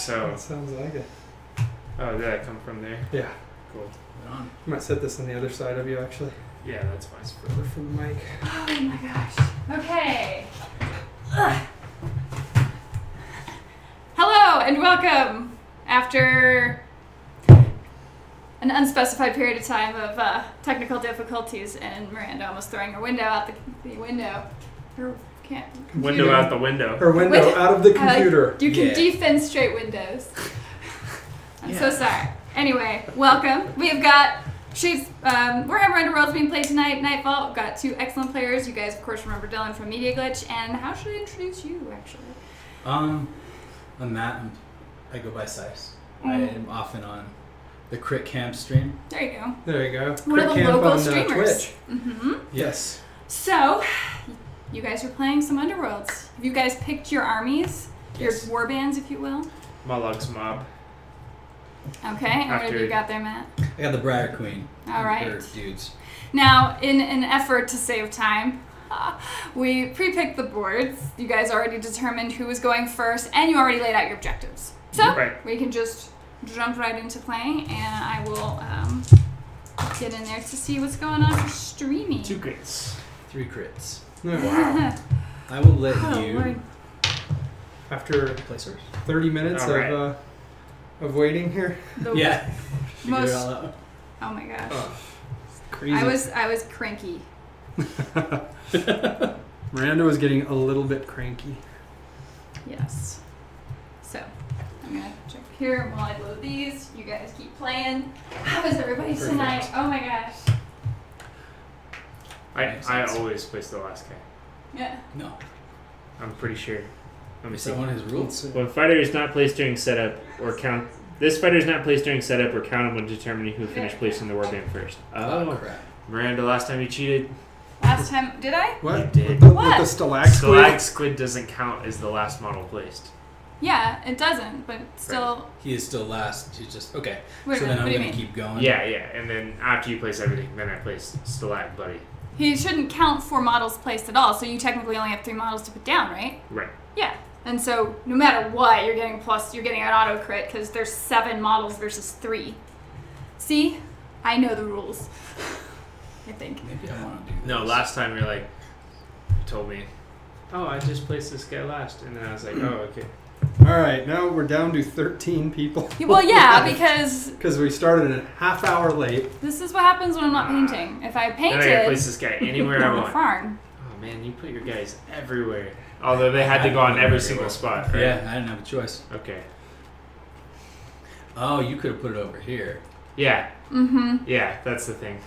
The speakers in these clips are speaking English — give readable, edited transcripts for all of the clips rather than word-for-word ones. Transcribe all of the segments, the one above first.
So. That sounds like it. Oh, did that come from there? Yeah. Cool. I might set this on the other side of you, actually. Yeah, that's fine. It's further from the mic. Oh my gosh. Okay. Hello and welcome after an unspecified period of time of technical difficulties and Miranda almost throwing her window out the window. Her window out the window. Her window out of the computer. You can defenstrate windows. I'm so sorry. Anyway, welcome. We've got Warhammer Underworlds being played tonight, Nightfall. We've got two excellent players. You guys, of course, remember Dylan from Media Glitch. And how should I introduce you, actually? I'm Matt. I go by Sice. I am often on the Crit Camp stream. There you go. There you go. One of the local on, streamers. Twitch. Mm-hmm. Yes. So, you guys are playing some Underworlds. Have you guys picked your armies? Yes. Your war bands, if you will? Mollog's Mob. Okay, and what have you got there, Matt? I got the Briar Queen. All right. Her dudes. Now, in an effort to save time, we pre-picked the boards. You guys already determined who was going first, and you already laid out your objectives. So, we can just jump right into playing, and I will get in there to see what's going on for streaming. 2 crits. 3 crits. Wow. I will let you... Lord. After Placers. 30 minutes of waiting here. Yeah. Figure Most, it all out. oh my gosh. Crazy. I was cranky. Miranda was getting a little bit cranky. Yes. So, I'm going to check here while I load these. You guys keep playing. How is everybody tonight? Oh my gosh. I always place the last guy. Yeah. No. I'm pretty sure. Let me Is see. that one of his rules? When fighter is not placed during setup or count... This fighter is not placed during setup or counted when determining who finished placing the warband first. Oh, crap. Miranda, last time you cheated. Last time, did I? What? You did. With What? the stalag squid? Stalag Squid doesn't count as the last model placed. Yeah, it doesn't, but still. He is still last. He's just... Okay. Wait a So minute, then I'm what do you going to mean? keep going. Yeah, and then after you place everything, then I place Stalag Buddy. He shouldn't count 4 models placed at all, so you technically only have 3 models to put down, right? Right. Yeah. And so no matter what, you're getting an auto crit because there's 7 models versus 3. See? I know the rules. I think. Maybe I want to do this. No, last time you told me, oh, I just placed this guy last. And then I was like, oh, okay. Alright, now we're down to 13 people. Well, yeah, because Because we started a half hour late. this is what happens when I'm not painting. If I painted, Then I gotta place this guy anywhere I want. farm. Oh, man, you put your guys everywhere. Although they had to go on every single spot, right? Yeah, I didn't have a choice. Okay. Oh, you could have put it over here. Yeah. Mm-hmm. Yeah, that's the thing.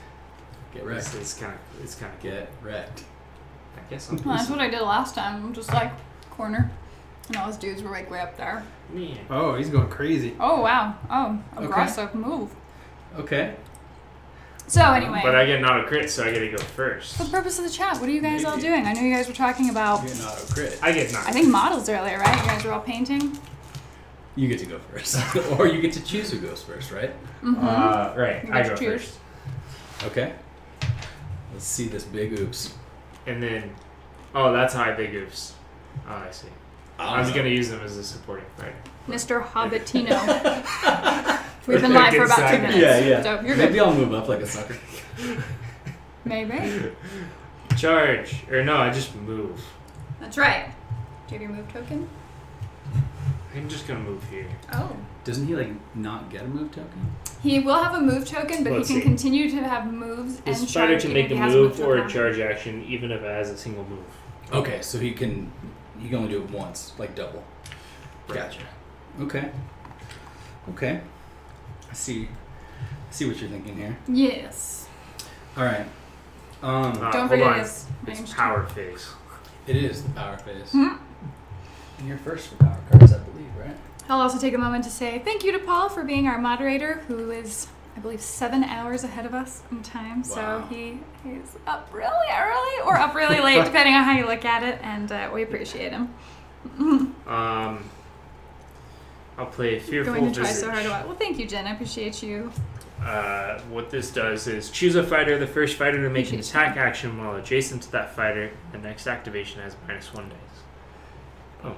Get wrecked. It's kind of good. Get wrecked. I guess I'm Well, that's what I did last time. Just like corner. And all those dudes were like way up there. Yeah. Oh, he's going crazy. Oh, wow. Oh, aggressive move. Okay. So anyway. But I get an auto crit, so I get to go first. For the purpose of the chat, what are you guys all doing? I know you guys were talking about, You get an auto crit. I get 9. I think models earlier, right? You guys were all painting? You get to go first. Or you get to choose who goes first, right? Mm-hmm. Right. You I get go to choose. first. Okay. Let's see this big oops. And then, oh, that's how I big oops. Oh, I see. I was going to use them as a supporting fighter. Mr. Hobbitino. We've been live for about 2 minutes. Yeah. So you're Maybe good. I'll move up like a sucker. Maybe. Charge. Or no, I just move. That's right. Do you have your move token? I'm just going to move here. Oh. Doesn't he not get a move token? He will have a move token, but Let's he can see. continue to have moves This and fighter charge can even make if a he has move or a token. charge action, even if it has a single move. Okay, so he can only do it once, like double. Right. Gotcha. Okay. I see what you're thinking here. Yes. All right. Don't hold forget on. his It's range. power phase. It is the power phase. Hmm. And you're first for power cards, I believe, right? I'll also take a moment to say thank you to Paul for being our moderator, who is, I believe, 7 hours ahead of us in time. So Wow. he's up really early or up really late, depending on how you look at it, and we appreciate him. I'll play Fearful Going to try Visage. so hard to watch. Well, thank you, Jen. I appreciate you. What this does is choose a fighter. The first fighter to make an Appreciate attack action while adjacent to that fighter. The next activation has -1 dice. Oh,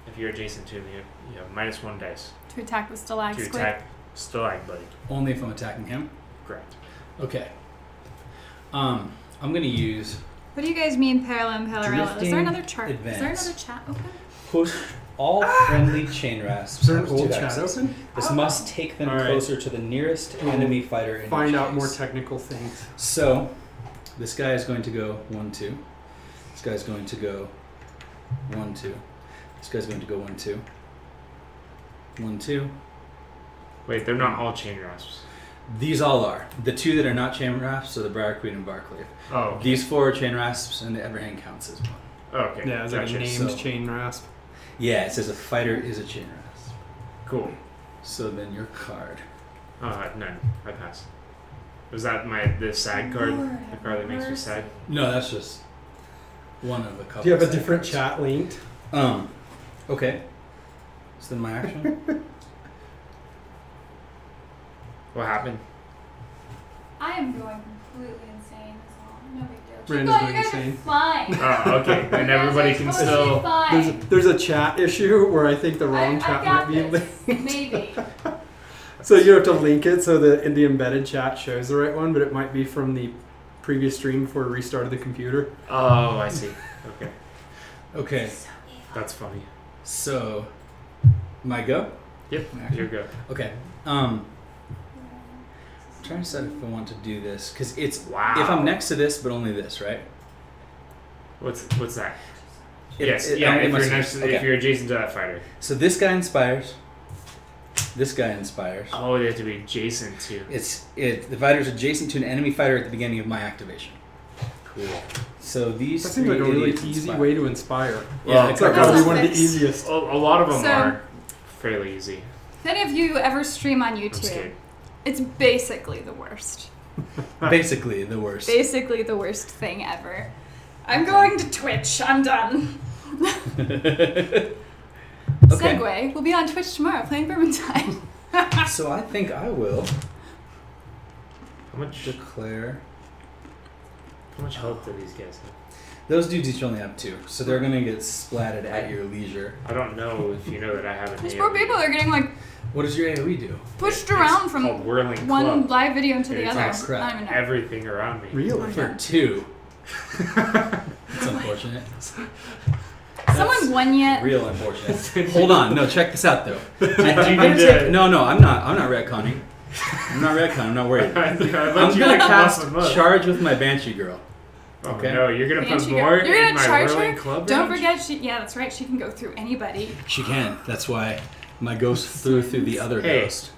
if you're adjacent to him, you have -1 dice. To To attack the stalag To squid. attack Stalagmite. Only if I'm attacking him? Correct. Okay. I'm going to use What do you guys mean, parallel and parallel? Is there Drifting another chart? Is there advance. another chat open? push all friendly chain rasps. Is there an up to old 2 chat axes. open? This must take them All right. closer to the nearest enemy fighter in Find each out more phase. technical things. So, this guy is going to go 1, 2. This guy's going to go 1, 2. This guy's going to go 1, 2. 1, 2. Wait, they're not all chain rasps. These all are. The 2 that are not chain rasps are the Briar Queen and Barclay. Oh. Okay. These 4 are chain rasps, and the Everhand counts as one. Oh, okay. Yeah, it's like a Gotcha. named So- chain rasp. Yeah, it says a fighter is a chain rasp. Cool. So then your card. None. I pass. Was that the sad card? The card that makes me sad? No, that's just one of a couple. Do you have a sad different cards. chat linked? Okay. So then my action. What happened? I am going completely insane. That's all. No big deal. Keep Brandon's going, going you guys insane. are fine. Oh, okay. Then everybody can still. There's a chat issue where I think the wrong I chat got might be this. linked. Maybe. So you have to link it so that in the embedded chat shows the right one, but it might be from the previous stream before it restarted the computer. Oh, I see. Okay. Okay. That's funny. So, my go? Yep. My action? Here you go. Okay. I'm trying to decide if I want to do this because it's Wow. if I'm next to this, but only this, right? What's that? It- Yes. it- Yeah. it If must- you're next to, okay. if you're adjacent to that fighter. So this guy inspires. This guy inspires. Oh, they have to be adjacent to. The fighter's adjacent to an enemy fighter at the beginning of my activation. Cool. So these That seems three like a really idiots easy inspire. way to inspire. Yeah, It's like That's gotta be a one of the fix. easiest. A lot of them So- are fairly easy. If any of you ever stream on I'm YouTube, scared. it's basically the worst. Basically the worst. Basically the worst thing ever. I'm going to Twitch. I'm done. Okay. Segway. We'll be on Twitch tomorrow playing Vermintide. So I think I will How much health do these guys have? Those dudes each only have 2, so they're gonna get splatted at your leisure. I don't know if you know that I have an These AoE. poor people are getting like What does your AoE do? pushed It's around from called Whirling one Club. live video to It the other. attacks crap. I don't even know. Everything around me. Really? For 2. It's unfortunate. Someone won yet? Real unfortunate. Hold on, no, check this out though. you need No, I'm not retconning. I'm not worried. I'd let I'm you gonna pick cast one up. charge with my Banshee girl. Oh, Okay. no, you're gonna put Banshee more girl. You're in gonna my charge Whirling her? Club Don't range? forget, yeah, that's right. She can go through anybody. She can. That's why my ghost flew through the other Hey. ghost.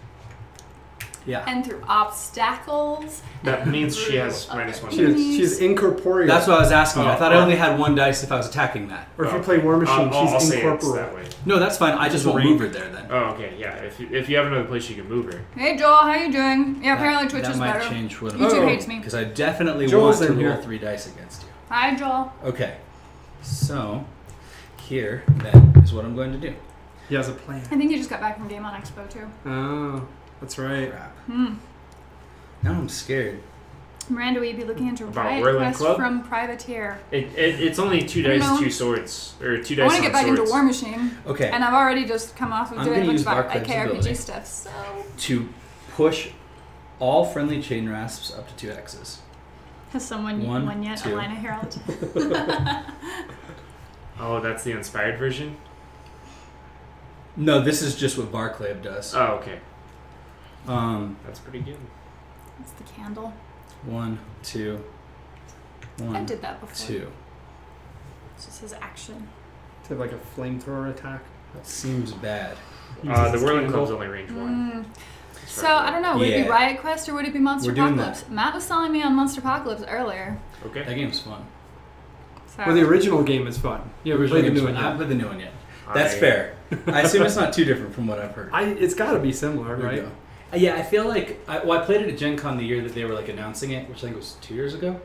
Yeah. And through obstacles. That and means she through has minus other one. She's incorporeal. That's what I was asking. I Oh, thought I oh. only had 1 dice if I was attacking that. Or if you play War Machine, I'll she's say it's incorporeal. that way. No, that's fine. I just won't move her there then. Oh, okay, yeah. If you have another place you can move her. Hey Joel, how you doing? Yeah, apparently Twitch that is might better. change what YouTube Oh. hates me. Because I definitely Joel's want to in roll here. 3 dice against you. Hi Joel. Okay. So, here then is what I'm going to do. He has a plan. I think you just got back from Game on Expo too. Oh, that's right. Crap. Hmm. Now I'm scared. Miranda, will you be looking into About Riot Whirling Quest Club? from Privateer? It's only 2 I don't dice, know. 2 swords. Or 2 I dice want to on get back swords. into War Machine. Okay. And I've already just come off of I'm doing a gonna bunch use of Barclay's IKRPG ability. stuff, so... To push all friendly chain rasps up to 2 X's. Has someone One, won yet? 2. Alina Herald. Oh, that's the inspired version? No, this is just what Barclay does. Oh, okay. That's That's pretty good. It's the candle. 1, 2, 1, I did that before. 2. It's just his action. To have like a flamethrower attack. That seems bad. The Uses Whirling candle. Club's only range 1. So, I don't know, would it Yeah. be Riot Quest or would it be Monster We're doing Apocalypse? Matt was telling me on Monster Apocalypse earlier. Okay. That game's fun. So. Well, the original game is fun. Yeah, we played the new one. I haven't yet. played the new one yet. That's fair. I assume it's not too different from what I've heard. It's got to be similar, There we right? go. Yeah, I feel like I played it at Gen Con the year that they were like announcing it, which I think was 2 years ago.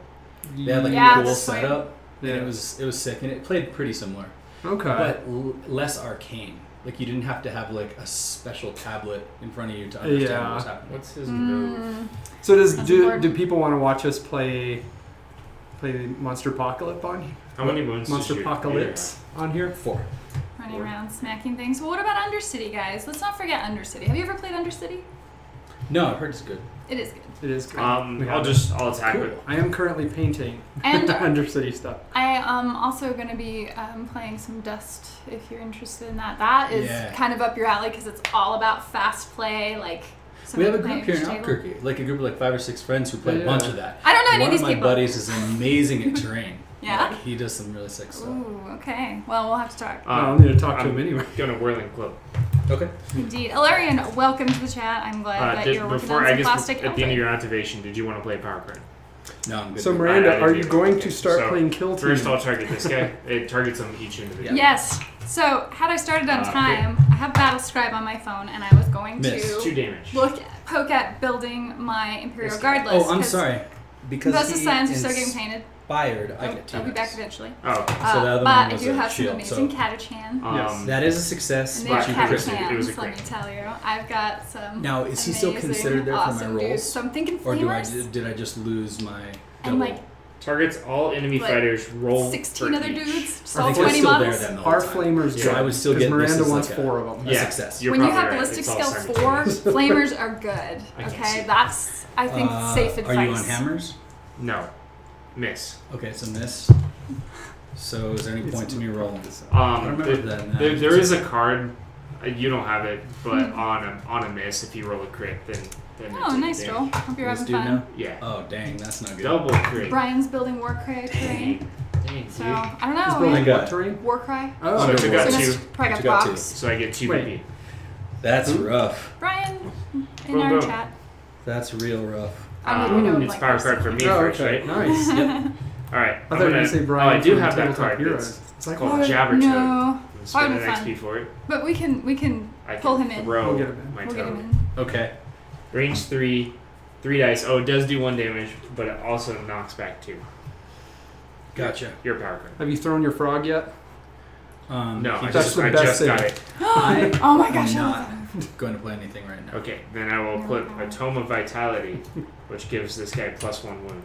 They had like Yeah, a cool that's right. setup, and Yeah. it was sick, and it played pretty similar, Okay. but less arcane. Like you didn't have to have like a special tablet in front of you to understand Yeah. what was happening. What's his move? So That's do important. people want to watch us play Monster Apocalypse on here? How many moons Monster does your Apocalypse on here? 4. I running around smacking things. Well, what about Undercity, guys? Let's not forget Undercity. Have you ever played Undercity? No, I've heard it's good. It is good. It is good. I'll attack it. I am currently painting And Undercity stuff. I am also going to be playing some Dust if you're interested in that. That is kind of up your alley because it's all about fast play. Like we have a group here in Albuquerque, like a group of like 5 or 6 friends who play a bunch of that. I don't know any of these people. people. One of my buddies is amazing at terrain. Yeah? Like, he does some really sick stuff. Ooh, okay. Well, we'll have to talk. I'm going to talk to him anyway. Going to Whirling Club. Okay. Indeed. Ilarian, welcome to the chat. I'm glad that you're working on some plastic. At the end of your activation, did you want to play Power Card? No, I'm good. So Miranda, are you going to start playing Kill Team? First, I'll target this guy. It targets him each individual. Yes. So, had I started on time, I have Battle Scribe on my phone, and I was going to 2 damage. Poke at building my Imperial Guard list. Oh, I'm sorry. Because most of the signs are still getting painted. Inspired, I get 2 I'll be back eventually. Oh. So the other but one was I do a have shield, some amazing so. Catachan. Yes. That is a success. And they're But it was a Catachans, let me crit. tell you. I've got some Now, is he still amazing, considered there for my awesome rolls? dudes. So I'm thinking Or Flamers. did I just lose my And double? like Targets all enemy fighters. Roll 16 for other each. dudes. I So think we're 20 still models. there then the whole Our time. Flamers So I would still get Miranda this is wants like 4 of them. a success. You're When you probably have right. ballistic It's all skill 4, simultaneous. Flamers are good. I can't Okay, see. that's I think safe advice. Are you on hammers? No. Miss. Okay, so miss. So is there any point to me rolling? There is a card. You don't have it, but on a miss, if you roll a crit, then Oh, nice roll. Hope you're having fun. Yeah. Oh, dang, that's not good. Double crit. Brian's building Warcry terrain. Dang, So, dude. I don't He's know. building got- what terrain? Warcry. Oh, So I took out So 2. that's probably got You the got 2. box. So I get 2 Wait. PP. That's rough. Brian, in Boom, our boom. chat. That's real rough. I mean, we know It's like power this. card for me Oh, first, okay. right? Nice. Yep. All right. I thought you were going to say Brian. I do from have that Tabletop card. Heroes. It's like, called what? Jabbertoad. No. I'm spending an That would be XP for it. But we can I pull can him in. throw We'll get him in. my We'll get him toad. in. Okay. Range 3, 3 dice. Oh, it does do 1 damage, but it also knocks back 2. Gotcha. Your power card. Have you thrown your frog yet? No, I That's just, the I best just got thing. it. Oh my gosh. I'm I not love that. going to play anything right now. Okay, then I will equip a Tome of Vitality, which gives this guy +1 wound.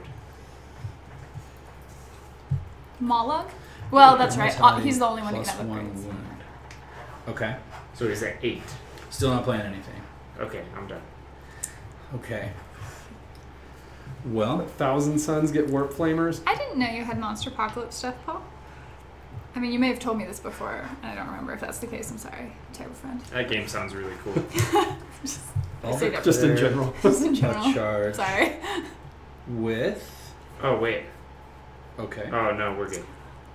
Mollog? Well, that's right. Vitality He's the only one who plus can have 1 upgrades. wound. Okay. So he's at 8. Still not playing anything. Okay, I'm done. Okay. Well, 1,000 Suns get Warp Flamers. I didn't know you had Monster Apocalypse stuff, Paul. I mean, you may have told me this before, and I don't remember if that's the case. I'm sorry. Terrible friend. That game sounds really cool. I'll say that Just in declare general. Just in a general. charge Sorry. with. Oh, wait. Okay. Oh, no, we're good.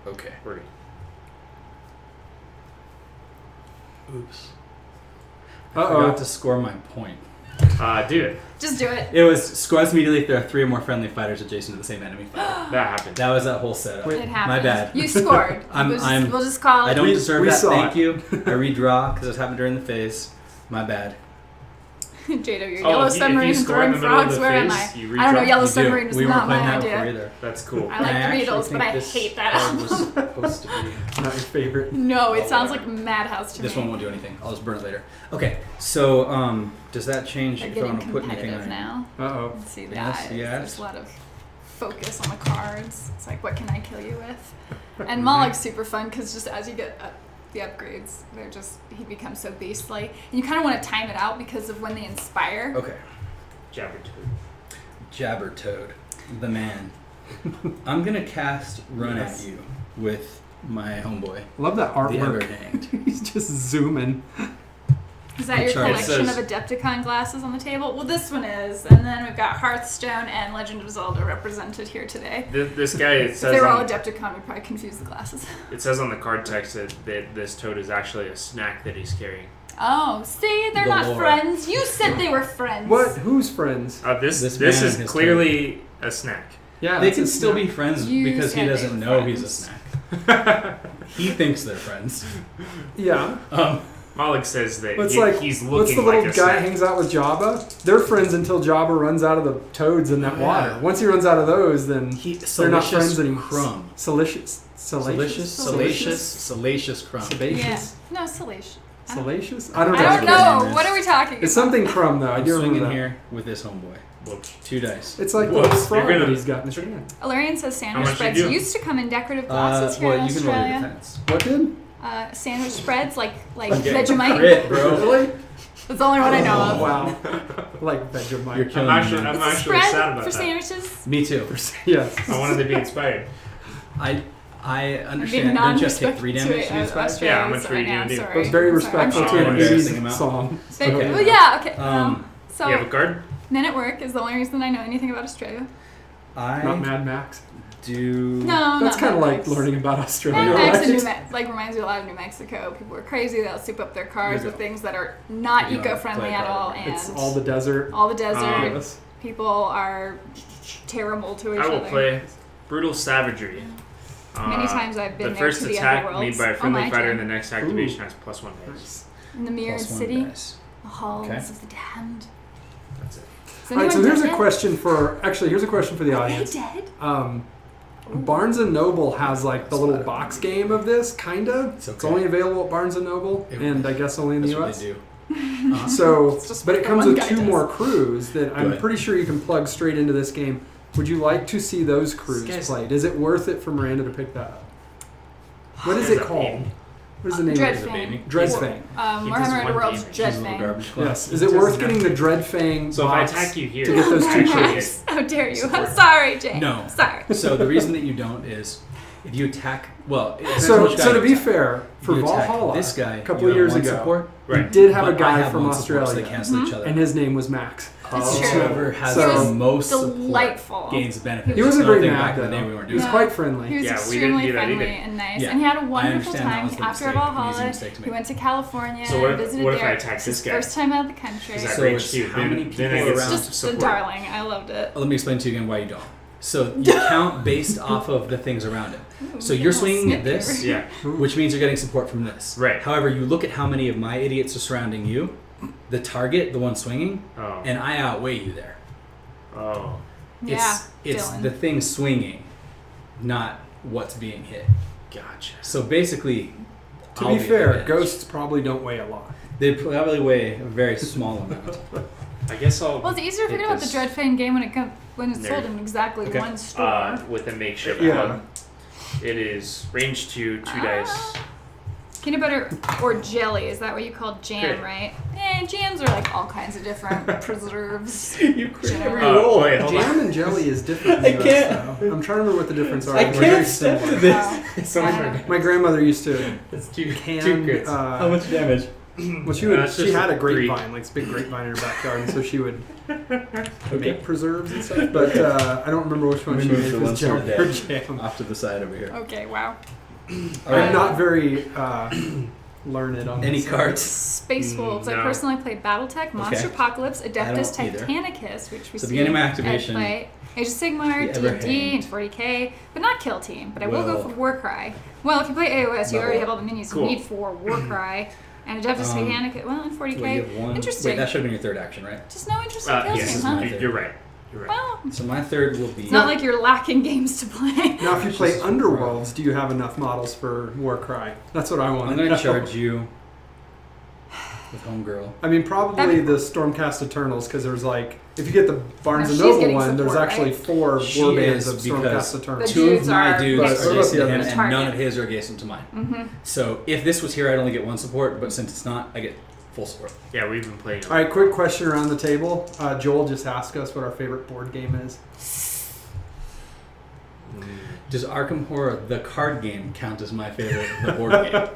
Okay. We're good. Oops. I Uh-oh. forgot to score my point. Do it. Just do it. It was scores immediately if there are 3 or more friendly fighters adjacent to the same enemy fighter. That happened. That was that whole setup. Wait, It happened. My bad. You scored. I'm- we'll just call it. I don't We- deserve we that. saw Thank it. you. I redraw because it happened during the phase. My bad. Jado, your Oh, yellow if you submarine score in throwing the middle of frogs. the Where am phase, I? you I don't know. redraw. Yellow You do. submarine was We not weren't playing my that idea. before either. That's cool. I like the actually Beatles, think but I this hate that card was album. supposed to be. Not your favorite. No, it Oh, sounds whatever. like Madhouse to This me. one won't do anything. I'll just burn it later. Okay, so does that change They're if I getting want to put anything competitive on? now. Uh-oh. Let's see the Yes, eyes. yes. There's a lot of focus on the cards. It's like, what can I kill you with? And Mollog's super fun because just as you get the upgrades, he becomes so beastly. And you kind of want to time it out because of when they inspire. Okay, Jabbertoad, the man. I'm gonna cast Run Yes. at You with my homeboy, Love that the artwork. Everhanged. He's just zooming. Is that your Sorry, it collection says- of Adepticon glasses on the table? Well, this one is. And then we've got Hearthstone and Legend of Zelda represented here today. This guy, it If says, they were all on, Adepticon, we'd probably confuse the glasses. it says on the card text that this toad is actually a snack that he's carrying. Oh, see? They're The not lore. friends. You said they were friends. What? Who's friends? This This man is and his clearly a snack. Yeah, They that's can a still snack. be friends You because he said they doesn't were know he's a friends. snack. He thinks they're friends. Yeah. Malik says that What's like? he's What's looking the little like a guy snack. hangs out with Jabba? They're friends until Jabba runs out of the toads in that Yeah. water. Once he runs out of those, then they're not friends anymore. Crumb. Salacious. Salacious crumb. Yeah. Salacious. No, salacious. Salacious? I don't I know. don't That's what know. it is. What are we talking It's about? something crumb though. I I'm do swinging remember that. here with this homeboy. Whoops. 2 dice. It's like the Whoops, little frog you're gonna- that he's got in his hand. Ilarian says How sandwich much spreads you do? used to come in decorative glasses here Well, in you can roll your Australia. defense. What did? sandwich spreads like Okay. Vegemite. Crit, bro. Really? That's the only one I know of. Wow. Like Vegemite. You're killing I'm actually me. It's a sad spread about for that. sandwiches. Me too. Yes. I wanted to be inspired. I I'm understand. being Don't you have to take 3 non-respectful damage to be to inspired? Yeah, how much Australians were you right now, gonna do? sorry. But it's very I'm sorry. respectful I'm to an sorry. Embarrassing 80s amount. song. Thank Okay. you. Well, yeah, okay. So, You have a guard? men at work is the only reason I know anything about Australia. Not I Mad Max. do. No, That's not kind of Mad like Max. learning about Australia. Mad Max right? in reminds me a lot of New Mexico. People are crazy. They'll soup up their cars There you with go. things that are not You don't eco-friendly play at card. all, and It's all the desert. all the desert. Yes. People are terrible to each I will other. play Brutal Savagery. Many times I've been the there first to the attack Underworlds. made by a Oh, friendly my fighter in turn. the next activation has +1 dice. Nice. In the mirrored +1 city, dice. the halls Okay. of the damned. That's it. Is All right, so anyone here's a dead? question for here's a question for the Are they audience. dead? Barnes and Noble has like the little box game of this, kind of. It's It's okay. only available at Barnes and Noble, It- and I guess only in the That's what U.S. they do. So, It's just but what it the comes one with guy 2 does. more crews that I'm ahead. pretty sure you can plug straight into this game. Would you like to see those crews Guys- played? Is it worth it for Miranda to pick that up? What is There's it a called? baby. What is the name of Is it? it baby? Dreadfang. He Warhammer does one Underworlds damage. Dread She's a little Fang. garbage club. Yes. Is it Doesn't worth have getting to. the Dreadfang So if I box attack you here, to get those 2 actually, crews? How dare you? I'm Support. sorry, Jane. No. Sorry. So the reason that you don't is if you attack. Well, it depends on So, which guy so to you be attack. fair, for You attack Valhalla, this guy a couple you have years one ago, support, we Right. did have a but I guy have from one support, Australia, so they cancel each other. and his name was Max. It's true. Whoever has So- the most Delightful. support gains benefits. He wasn't Another very thing mad, back in the though. day we weren't He doing was No. quite He friendly. was Yeah, we extremely didn't do that friendly either. and nice, Yeah. and he had a I wonderful understand that time was the after mistake, an easy Valhalla. mistake to He make. went to California So what and if- visited what if I there. attack It's this his guy? first time out of the country. Is that So range it's 2? how many Then people I get around- It's just a support. darling. I loved it. Let me explain to you again why you don't. So you count based off of the things around it. So you're swinging at this, Yeah. which means you're getting support from this. Right. However, you look at how many of my idiots are surrounding you, the target, the one swinging, Oh. and I outweigh you there. Oh. Yeah, It's Dylan. the thing swinging, not what's being hit. Gotcha. So basically, To I'll be the fair, advantage. ghosts probably don't weigh a lot. They probably weigh a very small amount. I guess I'll. Well, it's easier to hit forget about the this, Dreadfang game when it's There. sold in exactly Okay. one store. with a makeshift Yeah. hub. It is range 2, 2 dice. Peanut butter or jelly, is that what you call jam, Okay. right? Jams are like all kinds of different preserves. You Generally. Oh, wait, hold Jam on. and jelly is different. I in the US, can't- though. I'm trying to remember what the difference are. I They're can't very step similar. to this. Wow. It's only for My grandmother used to It's too can. good. How much damage? Well, she would. It's She just had a 3. grapevine, like this big grapevine in her backyard, and so she would make preserves and stuff. But I don't remember which one Let she me move made. the If it was ones that jelly are or dead. jam. Off to the side over here. Okay, wow. All I'm right. not very learned on Any this. cards? Space Wolves. I No. personally played Battletech, Monster Okay. Apocalypse, Adeptus I don't either. Titanicus, which we So see beginning my at activation, play. Age of Sigmar, the D&D, Everhand. and 40k, but not Kill Team. But I will go Well- for Warcry. Well, if you play AOS, you Level already up. have all the minions Cool. you need for Warcry. And Adeptus Titanicus, well, in 40k. Wait, you have one. Interesting. Wait, that should have been your third action, right? Just no interest in Kill Yes, Team, is huh? my- you're right. You're right. Well, So my third will be. it's not like you're lacking games to play. Now, if you play Just- Underworlds, do you have enough models for Warcry? That's what I want. I'm going to charge you with Homegirl. I mean, probably That'd be the Stormcast Eternals, because there's like, if you get the Barnes No, and she's Noble getting one, there's support, actually right? 4 She warbands is of because Stormcast Eternals. The Two of dudes my are dudes next are to adjacent the to him, other and none target. of his are adjacent to mine. Mm-hmm. So if this was here, I'd only get one support, but since it's not, I get full support. Yeah, we've been playing. All right, quick question around the table. Joel just asked us what our favorite board game is. Does Arkham Horror, the card game, count as my favorite, the board game?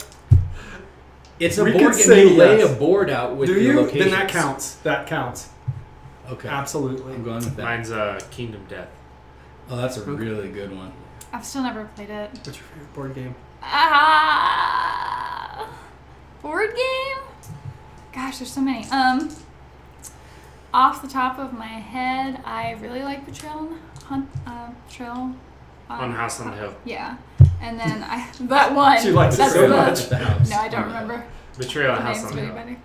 It's a We board could game. say You lay yes. a board out with Do your you? locations. Then that counts. That counts. Okay. Absolutely. I'm going with that. Mine's Kingdom Death. Oh, that's a Okay. really good one. I've still never played it. What's your favorite board game? Board game? Gosh, there's so many. Off the top of my head, I really like Betrayal On House on the Hill. Yeah, and then that one. She likes it that's so the, much. The house. No, I don't remember Betrayal the House names on of the Hill. anybody.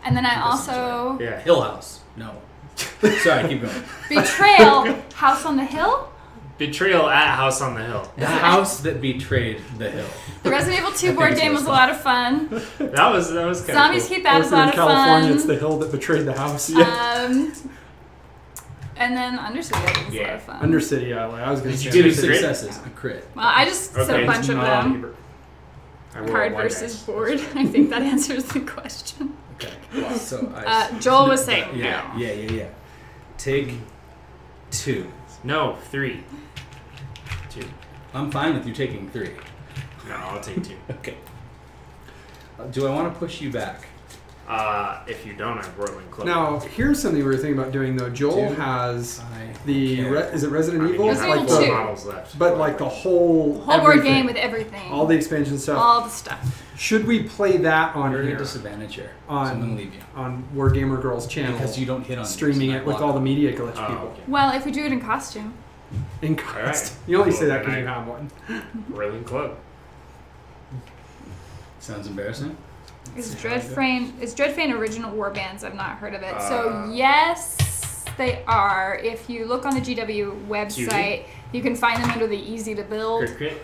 And then I also Yeah. Hill House. No. Sorry, keep going. Betrayal House on the Hill. Betrayal at House on the Hill. The house that betrayed the hill. The Resident Evil 2 think board it's game was a lot of fun. That was kind of Zombies cool. Keep Out is a Also lot in of California, it's fun. the hill that betrayed the house. And then Undercity I think was a lot Yeah. of fun. Undercity, I was going to Did say. you get Two a crit? successes, a crit. Well, I just said Okay. a bunch of them. I roll Card one versus dice. board. I think that answers the question. Okay. Well, so Joel was saying no. Yeah. Take 2. No, 3. 2. I'm fine with you taking 3. No, I'll take 2. Okay. Do I want to push you back? If you don't, I'm Whirling Cloak. Now, here's something we were thinking about doing though. Joel 2. has I the care. is it Resident I mean, Evil? you Resident have Evil two 2. models left. But like the whole Whole board everything. game with everything. All the expansion stuff. All the stuff. Should we play that on You're at a here disadvantage here. On- so I'm going to leave you. on WarGamerGirl's channel? Because you don't hit on streaming these, it and I with block all the them. media glitch Oh, people. okay. Well, if we do it in costume. In All right. cost. You only say Well, that because then you have one. Whirling Cloak. Sounds embarrassing. Is Dreadfane original warbands? I've not heard of it. So Uh, yes, they are. If you look on the GW website, you can find them under the Easy to Build Crit.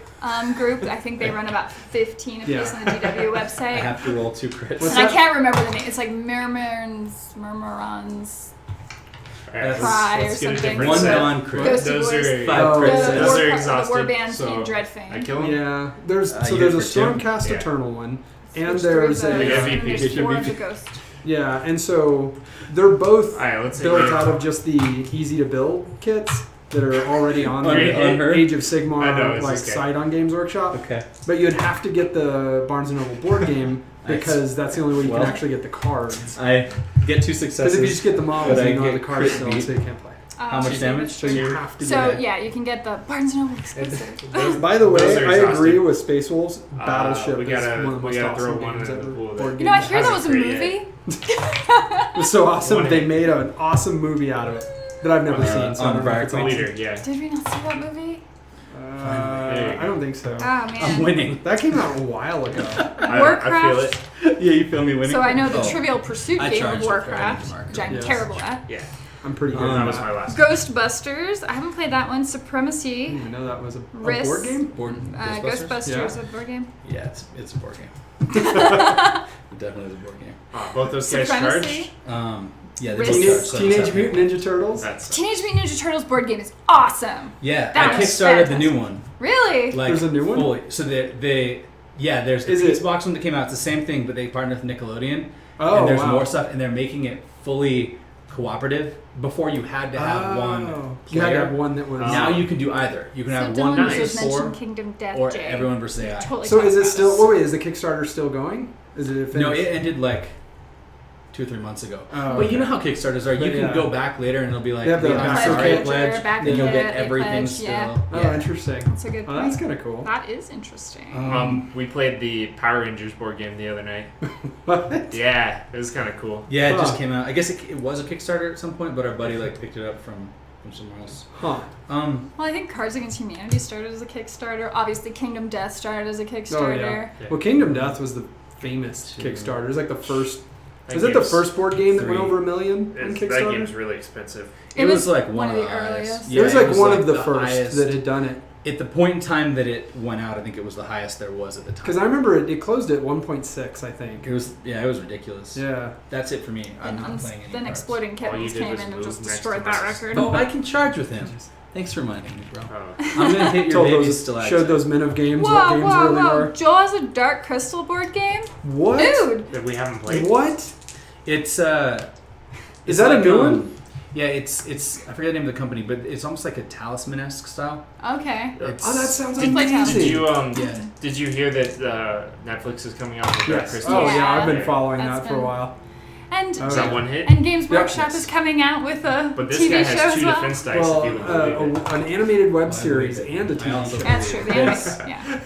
group. I think they run about 15 apiece Yeah. on the GW I website. have to roll 2 crits. What's And I that? can't remember the name. It's like Murmurons That's- Cry or let's get a something. different One set. non-crit. Ghosty Those Wars. are 5 Oh, crits. The Those are war exhausted. bands so in I Dreadfane. kill them. Yeah. There's You there's a hit for 2? Stormcast Yeah. Eternal one, and There's there's three of a those, MVP. and there's Get your 4 of the MVP. Ghost. yeah, and so they're both All right, let's say built out of just the easy to build kits that are already on the On her? Age of I know, Sigmar it's like this guy. site on Games Workshop. Okay. But you'd have to get the Barnes & Noble board game because that's the only way you Well, can actually get the cards. I get 2 Because successes. if you just get the models, but I you don't have the get cards crit still, beat. so you can't play. How much damage? So you have to So get it. yeah, you can get the Barnes & Noble exclusive. By the Those way, are I exhausted. agree with Space Wolves. Battleship we is gotta- one of the we most gotta throw awesome one games in the ever. pool there. Board You know, I game. hear that was a Hasn't crit movie. It was so awesome. One They hit. made an awesome movie out of it that I've never seen. So I on don't know if it's Briar awesome. Leader, yeah. Did we not see that movie? I don't think so. Oh man. I'm winning. That came out a while ago. I Warcraft. feel it. Yeah, you feel me winning? So I know the Oh. Trivial Pursuit I game charged of for credit Warcraft, mark. which I'm Yes. terrible at. Yeah, I'm pretty good. that at was that. my last. Ghostbusters. I haven't played that one. I Supremacy. didn't even know that was a Risk. board game. Board Ghostbusters, Yeah. a board game. Yeah, it's a board game. It definitely is a board game. Both those guys Supremacy. charge. Yeah, Risk. they both charge, so Teenage it's happening. Mutant Ninja Turtles. That's Teenage Mutant Ninja Turtles board game is awesome. Yeah, That I was kickstarted the fantastic. new one. Really? Like, There's a new one? fully. So there's the Is it- Peace Box one that came out. It's the same thing, but they partnered with Nickelodeon. Oh, and there's wow. more stuff, and they're making it fully cooperative. Before you had to have one You had to player. have one that was. Now you can do either. You can have so one Dylan nice. just versus 4, mentioned Kingdom Death or Jay. everyone versus AI. Totally So is talked it about still? this. Oh wait, is the Kickstarter still going? Is it finished? No, it ended like 2 or 3 months ago. Oh, But you okay. know how Kickstarters are. You But can yeah. go back later and it'll be like, They have the "Hey, back I'm pledge sorry, picture, pledge," back then you'll of get it, everything pledge, still. yeah. Oh, interesting. That's a good Well, point. that's kind of cool. That is interesting. We played the Power Rangers board game the other night. What? Yeah, it was kind of cool. Yeah, it Huh. just came out. I guess it was a Kickstarter at some point, but our buddy like picked it up from somewhere else. Huh. Well, I think Cards Against Humanity started as a Kickstarter. Obviously, Kingdom Death started as a Kickstarter. Oh yeah. Well, Kingdom Death was the famous Two. Kickstarter. It was like the first. That Was it the game's- first board game that 3. went over $1 million on That Kickstarter? game's really expensive. It It was was like one of the highest. earliest. Yeah, it was like one of the like first highest. that had done it. At the point in time that it went out, I think it was the highest there was at the time. Because I remember it closed at 1.6, I think. It was ridiculous. Yeah. That's it for me. I'm Then, not playing any then cards. Exploding All you Kittens did came was in and move just next destroyed to that Moses. record. Oh, I can charge with him. Thanks for reminding me, bro. Oh. I'm gonna hit your Told baby those, still showed those men of games what Whoa, games whoa, really whoa. are. Joel has a Dark Crystal board game? What? Dude! That we haven't played. What? It's Is it's that a like, new one? Yeah, it's I forget the name of the company, but it's almost like a talisman-esque style. Okay. It's, Oh, that sounds Did- did amazing. Did you Yeah. Did you hear that Netflix is coming out with Dark Yes. Crystal? Oh yeah, Yeah. I've been following That's that for a been- while. And Oh, Is that one hit? and Games Yep. Workshop Yes. is coming out with a But this TV guy show has as 2 well. defense dice Well, if you would believe it. an animated web I series believe it. and a I TV also show. That's true. The Yes. yeah.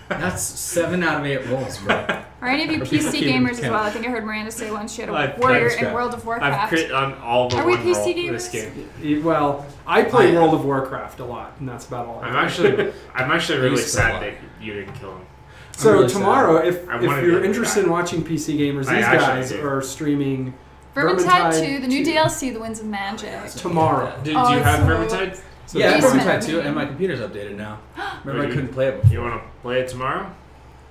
That's 7 out of 8 rolls, bro. Are any of you Or people PC can't even gamers as count. well? I think I heard Miranda say once she had a I've- warrior I've in World of I've Warcraft. crit on all the Are we one PC roll gamers? this game. Well, I play I am. World of Warcraft a lot, and that's about all. I I'm play. actually really used to a sad lot. that you didn't kill him. So I'm really sad. tomorrow, if I wanted you're to interested die. in watching PC gamers, I these actually guys do. are streaming Vermintide 2, the new 2. DLC, The Winds of Magic. tomorrow. Did Oh, you it's have so- Vermintide? So Yeah, I have Basement. Vermintide too, and my computer's updated now. Remember, I you- couldn't play it before. You want to play it tomorrow?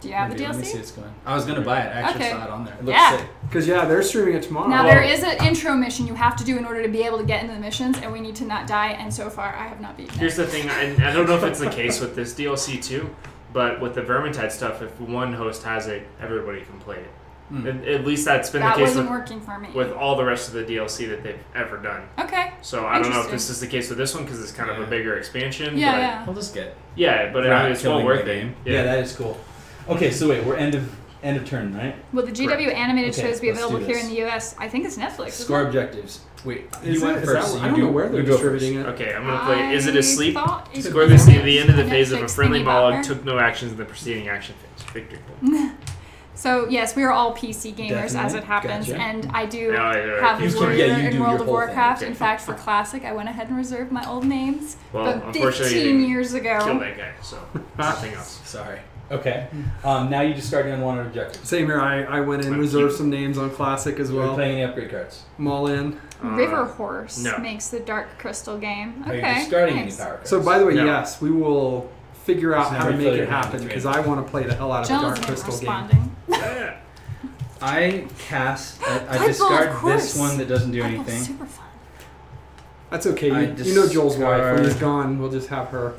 Do you have the Maybe, let me see DLC? it's going. I was gonna buy it. I actually Okay. saw it on there. It looks Yeah. sick. Because they're streaming it tomorrow. Now, there is an intro mission you have to do in order to be able to get into the missions, and we need to not die, and so far I have not beaten it. Here's the thing, I don't know if it's the case with this DLC too, But with the Vermintide stuff, if one host has it, everybody can play it. Mm. At least that's been That the case wasn't working for me. with all the rest of the DLC that they've ever done. Okay. So I don't know if Interesting. this is the case with this one because it's kind of a bigger expansion. Yeah, but yeah. I'll just get. Yeah, but I mean, it's well killing worth the it. game. Yeah, that is cool. Okay, so wait, we're end of turn, right? Will the GW Correct. animated Okay, shows be let's do available here this. in the US? I think it's Netflix. Score isn't it? objectives. Wait, Is you went it? Is first. that, so I don't know where they're you go distributing it. Okay, I'm gonna play. Is it asleep? Thought it Score was the end of the phase of a Netflix friendly thingy about monologue her. took no actions in the preceding action phase. Victory. So yes, we are all PC gamers as Definitely. it happens, Gotcha. and I do Yeah, yeah, have you a can- warrior yeah, you do in World your of whole thing. Warcraft. Okay. In fact, for Classic, I went ahead and reserved my old names. Well, But unfortunately, 15 you years killed ago. that guy, so nothing else. Sorry. Okay. Now you discard your unwanted objectives. Same here. I went in, reserved some names on Classic as We're well. playing any upgrade cards. I'm all in. River Horse no. makes the Dark Crystal game. Are Okay. you discarding nice. any power cards? So by the way, No. yes, we will figure out So how now to we make play it it happen in because between. I want to play the hell out of the Jones Dark isn't Crystal game. responding. Yeah. I cast. I Playful, discard of this course. one that doesn't do That's anything. super fun. That's okay. I You know Joel's wife. When he's discard- gone, we'll just have her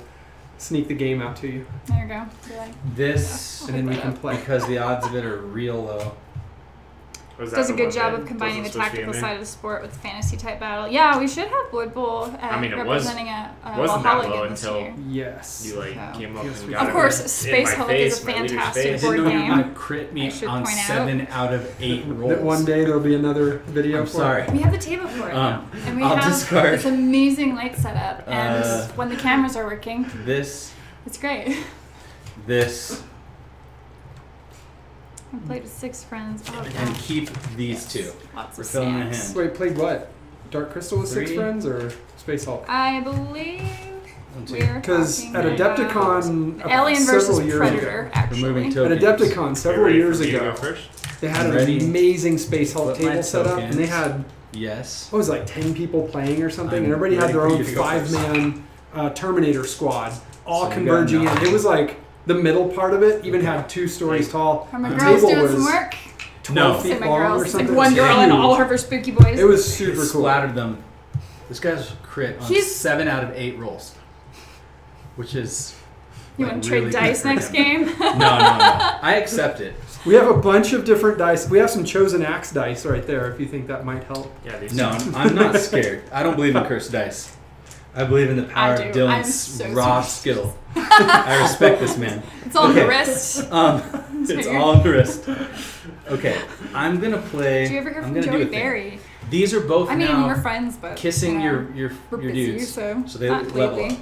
sneak the game out to you, There you go. You're like, This, and then we can play. because the odds of it are real low. Was that does a the good one job that of combining the wasn't supposed to be in tactical there? side of the sport with the fantasy type battle. Yeah, we should have Blood Bowl I mean, it was- representing a wasn't that Valhalla low again this until year. Yes. You like So- came up Yes, and we got did. Of it course, in Space my Hulk face, is a my leader's fantastic face. board Didn't know you were game. gonna crit I me should on point out. 7 out of 8 rolls. That one day there'll be another video I'm for sorry. We have the table for it now. And we I'll have discard. this amazing light setup. And when the cameras are working, This, it's great. this, I played with 6 friends. Oh, and gosh. keep these Yes. two. Lots We're of filling my stamps. hand. Wait, played what? Dark Crystal with 6 3. friends or Space Hulk? I believe 1, 2. we're Because talking at about Adepticon Alien several versus years Predator, ago, actually. Removing at tokens. Adepticon several Ready years for me to ago, go first? they had an Ready? amazing Space Hulk Put my table set up, and they tokens. had Yes. what was it, like 10 people playing or something, I'm and everybody had ready their for own you to go first. 5-man Terminator squad, all So you converging in. got nothing. It was like the middle part of it even had 2 stories tall. Are my The girls table doing some was work? 12 No. Say feet my long girls. or It's like something. one It was girl and huge. all of her spooky boys. It was super cool. Splattered them. This guy's crit on He's- 7 out of 8 rolls, which is. You like, want to trade really good dice for next him. game? No. I accept it. We have a bunch of different dice. We have some Chosen Axe dice right there if you think that might help. Yeah, these No, I'm not scared. I don't believe in cursed dice. I believe in the power I of do. I'm Dylan's so raw superstitious. skill. I respect this man. It's on the Okay. wrist. It's all on the wrist. Okay, I'm gonna play. Did you ever hear I'm from gonna do Joey a thing. Berry? These are both I mean, now we're friends, but kissing you know, your we're busy, dudes. so So they not level lately. up.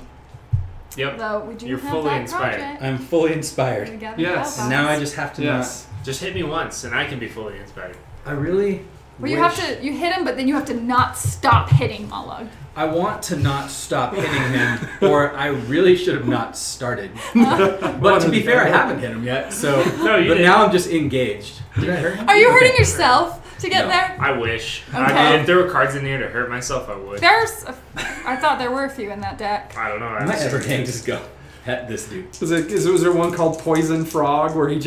Yep. Though we do You're have fully that inspired. project. I'm fully inspired. Together Yes. with And now I us. just have to Yes. Just hit me once, and I can be fully inspired. not. I really. Well, you wish- have to. You hit him, but then you have to not stop hitting Mollog. I want to not stop hitting him, or I really should have not started. But to be fair, I haven't hit him yet. So, No, you but didn't. now I'm just engaged. Did I hurt him? Are you Okay. hurting yourself to get No. there? I wish. I Okay. mean, if there were cards in here to hurt myself, I would. I thought there were a few in that deck. I don't know. I might ever gang just go pet this dude. Was there one called Poison Frog where he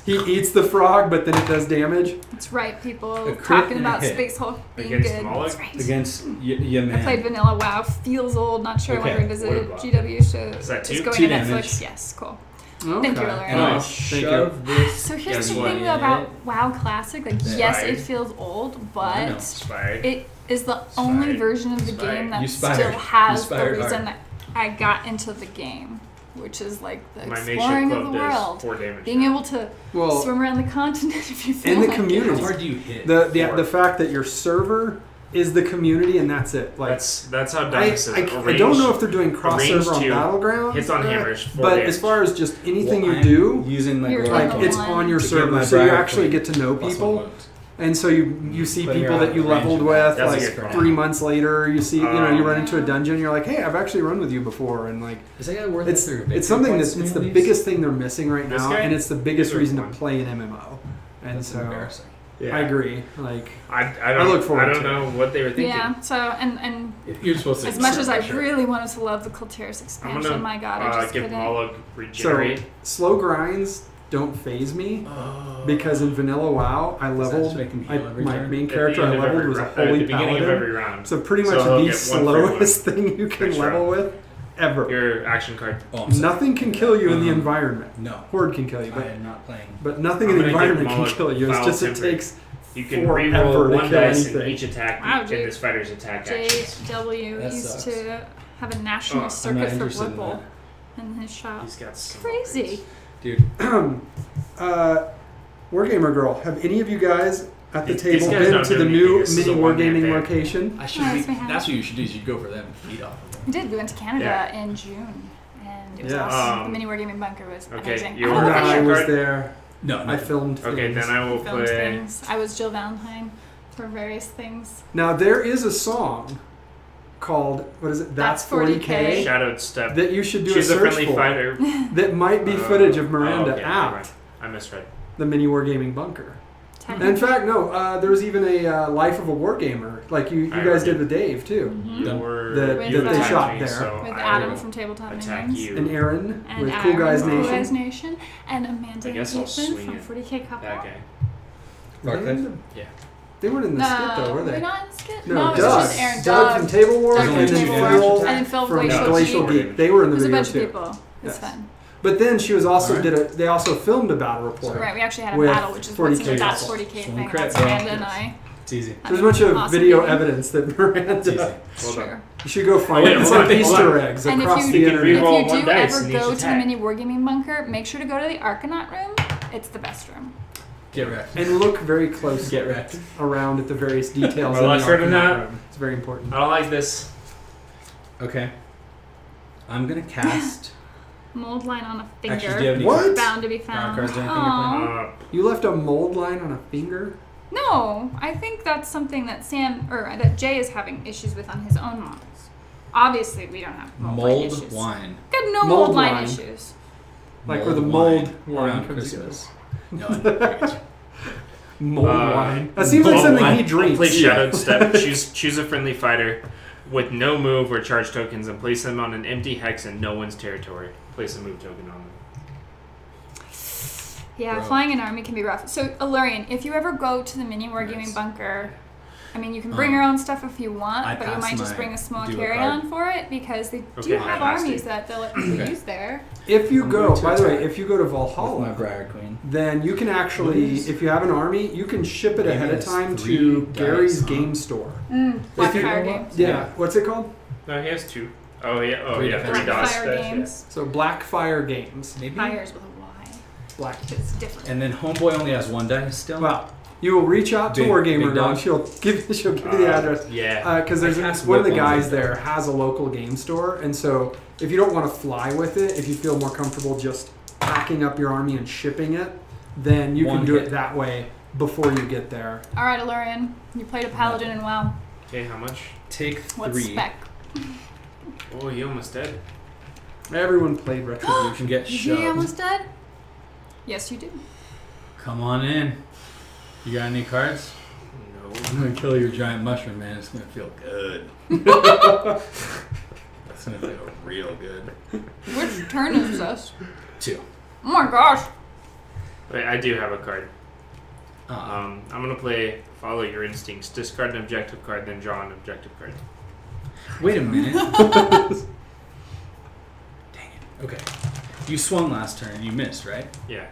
eats the frog but then it does damage? That's right, people A crit talking and a about hit. Space Hulk being Against good. Mollog? That's right. Against your man. I played Vanilla WoW. Feels old. Not sure I want to Okay. revisit What it. about- GW show Is that is two? going 2 to damage. Netflix. Yes, cool. Okay. Thank you, Larry. And I'll Nice. Thank you. shove this. So here's Guess the what? thing about WoW Classic. Like, Yeah. yes, Spied. it feels old, I know. but Inspired. it is the only Spied. version of the Spied. game that You spied. still You has the spied reason hard. that I got into the game, which is like the My exploring Nation of the Club does world, 4 damage. being able to Well, swim around the continent if you feel in the like community. How hard do you hit? the fact that your server is the community and that's it. Like That's how dumb I this is. I don't know if they're doing cross range server on two, Battlegrounds, hits on hammers, 4 but damage. as far as just anything Well, you I'm do, using my You're glory in like the it's one. on your to get server, my so you Briar actually Queen get to know plus people. 1 wound. And so you see Putting her people out that you of range leveled of with that. That's a like good call. 3 months later. You see, you run into a Yeah. dungeon. You're like, hey, I've actually run with you before, and like Is that guy worth it's it? it's something that's it's the biggest thing they're missing right This now, guy? and it's the biggest He's reason to one. play an MMO. And That's so embarrassing. Yeah. I agree. Like I don't look forward I don't to it. know what they were thinking. Yeah. So and You're supposed to. as much as I Sure. really wanted to love the Kultiris I'm expansion, gonna my God, I just give couldn't. Mollog so, regenerate. slow grinds don't phase me Oh. because in Vanilla WoW I Does that leveled. just make him heal every My turn? main At the character I end of leveled every was a round- at holy the beginning of paladin. every round. So pretty So much he'll the get 1 free one slowest thing you can next level round. with. ever. Your action card. Oh, I'm sorry. Nothing can kill you in the environment. No. Horde can kill you, I but, am not playing. but nothing I'm in the gonna give environment can Mullet kill you. It's foul just it tempered. takes You can forever reroll to one kill dice in anything. each attack Wow, in dude. this fighter's attack actions. JW That used sucks. to have a national Oh, I'm circuit not for interested in Whipple that. in his shop. He's got some Crazy. Dude, WarGamerGirl, have any of you guys at the These table guys been don't to do the anything. new This is mini a one-man wargaming band. location? I should. Yes, we have. That's what you should do. Is you go for them and feed off of them. We did. We went to Canada Yeah. in June, and it was Yeah. awesome. The mini wargaming bunker was Okay, amazing. you're I don't know if right. I I should was card? there. No, I filmed Okay, things. then I will filmed play. things. I was Jill Valentine for various things. Now there is a song called what is it? That's 40K Shadowed Step. that you should do She's a a search friendly for. fighter. That might be footage of Oh, Miranda okay, never at mind. I misread. the mini wargaming bunker. And in Technically. fact, no, there was even a Life of a Wargamer, like you I guys already- did with Dave too, You Done. were That you they attacked shot me, there. so With I Adam will from Tabletop attack Minions. you. and Aaron And with Aaron Cool Guys from Cool Nation. Guys Nation. And Amanda I and guess I'll Ethan swing from it. 40K Couple. That guy. Were they Barclay? in the- Yeah. They weren't in the skit though, were we they? not in the skit? No, No, it was Doug. just Aaron. Doug from Table Wars, Doug and from then Table Phil Wars. And then Phil from Glacial Glacial Geek. Geek. They were in the There's a video bunch of too. people. It was Yes. fun. But then she was also Alright. they also filmed a battle report. Right, we actually had a With battle, which is 40K what's that's people. 40K Swing thing. crit, That's yeah. Amanda and I. It's easy. There's a bunch of Awesome video game. evidence that It's easy. Miranda. Hold Sure. on. You should go find wait, it. It's hold like on, hold Easter on. eggs And across if the you, internet. if Reroll you one do dice ever in go each to the attack. mini wargaming bunker, make sure to go to the Arcanaut room. It's the best room. Get wrecked. And look very closely Get wrecked. around at the various details Well, in let's the start on Arcanaut that. room. It's very important. I don't like this. Okay. I'm gonna cast. Mold line on a finger. Actually, do you have any What? Bound to be power found. cards or anything? Aw. You left a mold line on a finger? No, I think that's something that that Jay is having issues with on his own models. Obviously, we don't have mold line Mold issues. wine. We have no Mold mold line line. issues. Like where the wine mold around line comes Christmas. No, I get you. Mold Uh, wine. That seems like mold something wine. he drinks. Play Shadowed Step. Choose a friendly fighter with no move or charge tokens and place them on an empty hex in no one's territory. Place a move token on them. Yeah, Bro. flying an army can be rough. So, Alurian, if you ever go to the mini wargaming Nice. bunker, I mean, you can bring your own stuff if you want, I but you pass might just my bring a small duo carry-on card. for it because they Okay, do I have passed armies it. that they'll let people Okay. use there. If you I'm go, going to by the way, attack if you go to With my Valhalla, Briar Queen. then you can actually, if you have an army, you can ship it Maybe ahead of it's time 3 to dice, Gary's huh? game store. Black you- Fire Games. Yeah, what's it called? No, he has two. Oh yeah. Oh Three yeah. defense. Three Black dots. Fire Games. So Blackfire Games. Maybe. Fires with a Y. Black. It's different. And then Homeboy only has one dice still. Well, you will reach out to Big WarGamerGirl dog. and she'll give you the address. Yeah. Because I there's cast one of the whip ones guys like there has a local game store, and so if you don't want to fly with it, if you feel more comfortable just packing up your army and shipping it, then you One can do hit. it that way before you get there. All right, Alurian, you played a paladin in WoW. Okay, how much? Take What 3. spec? Oh, you almost dead. Everyone played You Retribution. can get Is he shoved. almost dead? Yes, you do. Come on in. You got any cards? No. I'm gonna kill your giant mushroom, man. It's gonna feel good. It's gonna feel real good. Which turn is this? 2. Oh my gosh. Wait, I do have a card. Uh-uh. I'm gonna play Follow Your Instincts. Discard an objective card, then draw an objective card. Wait a minute. Dang it. Okay. You swung last turn. You missed, right? Yeah.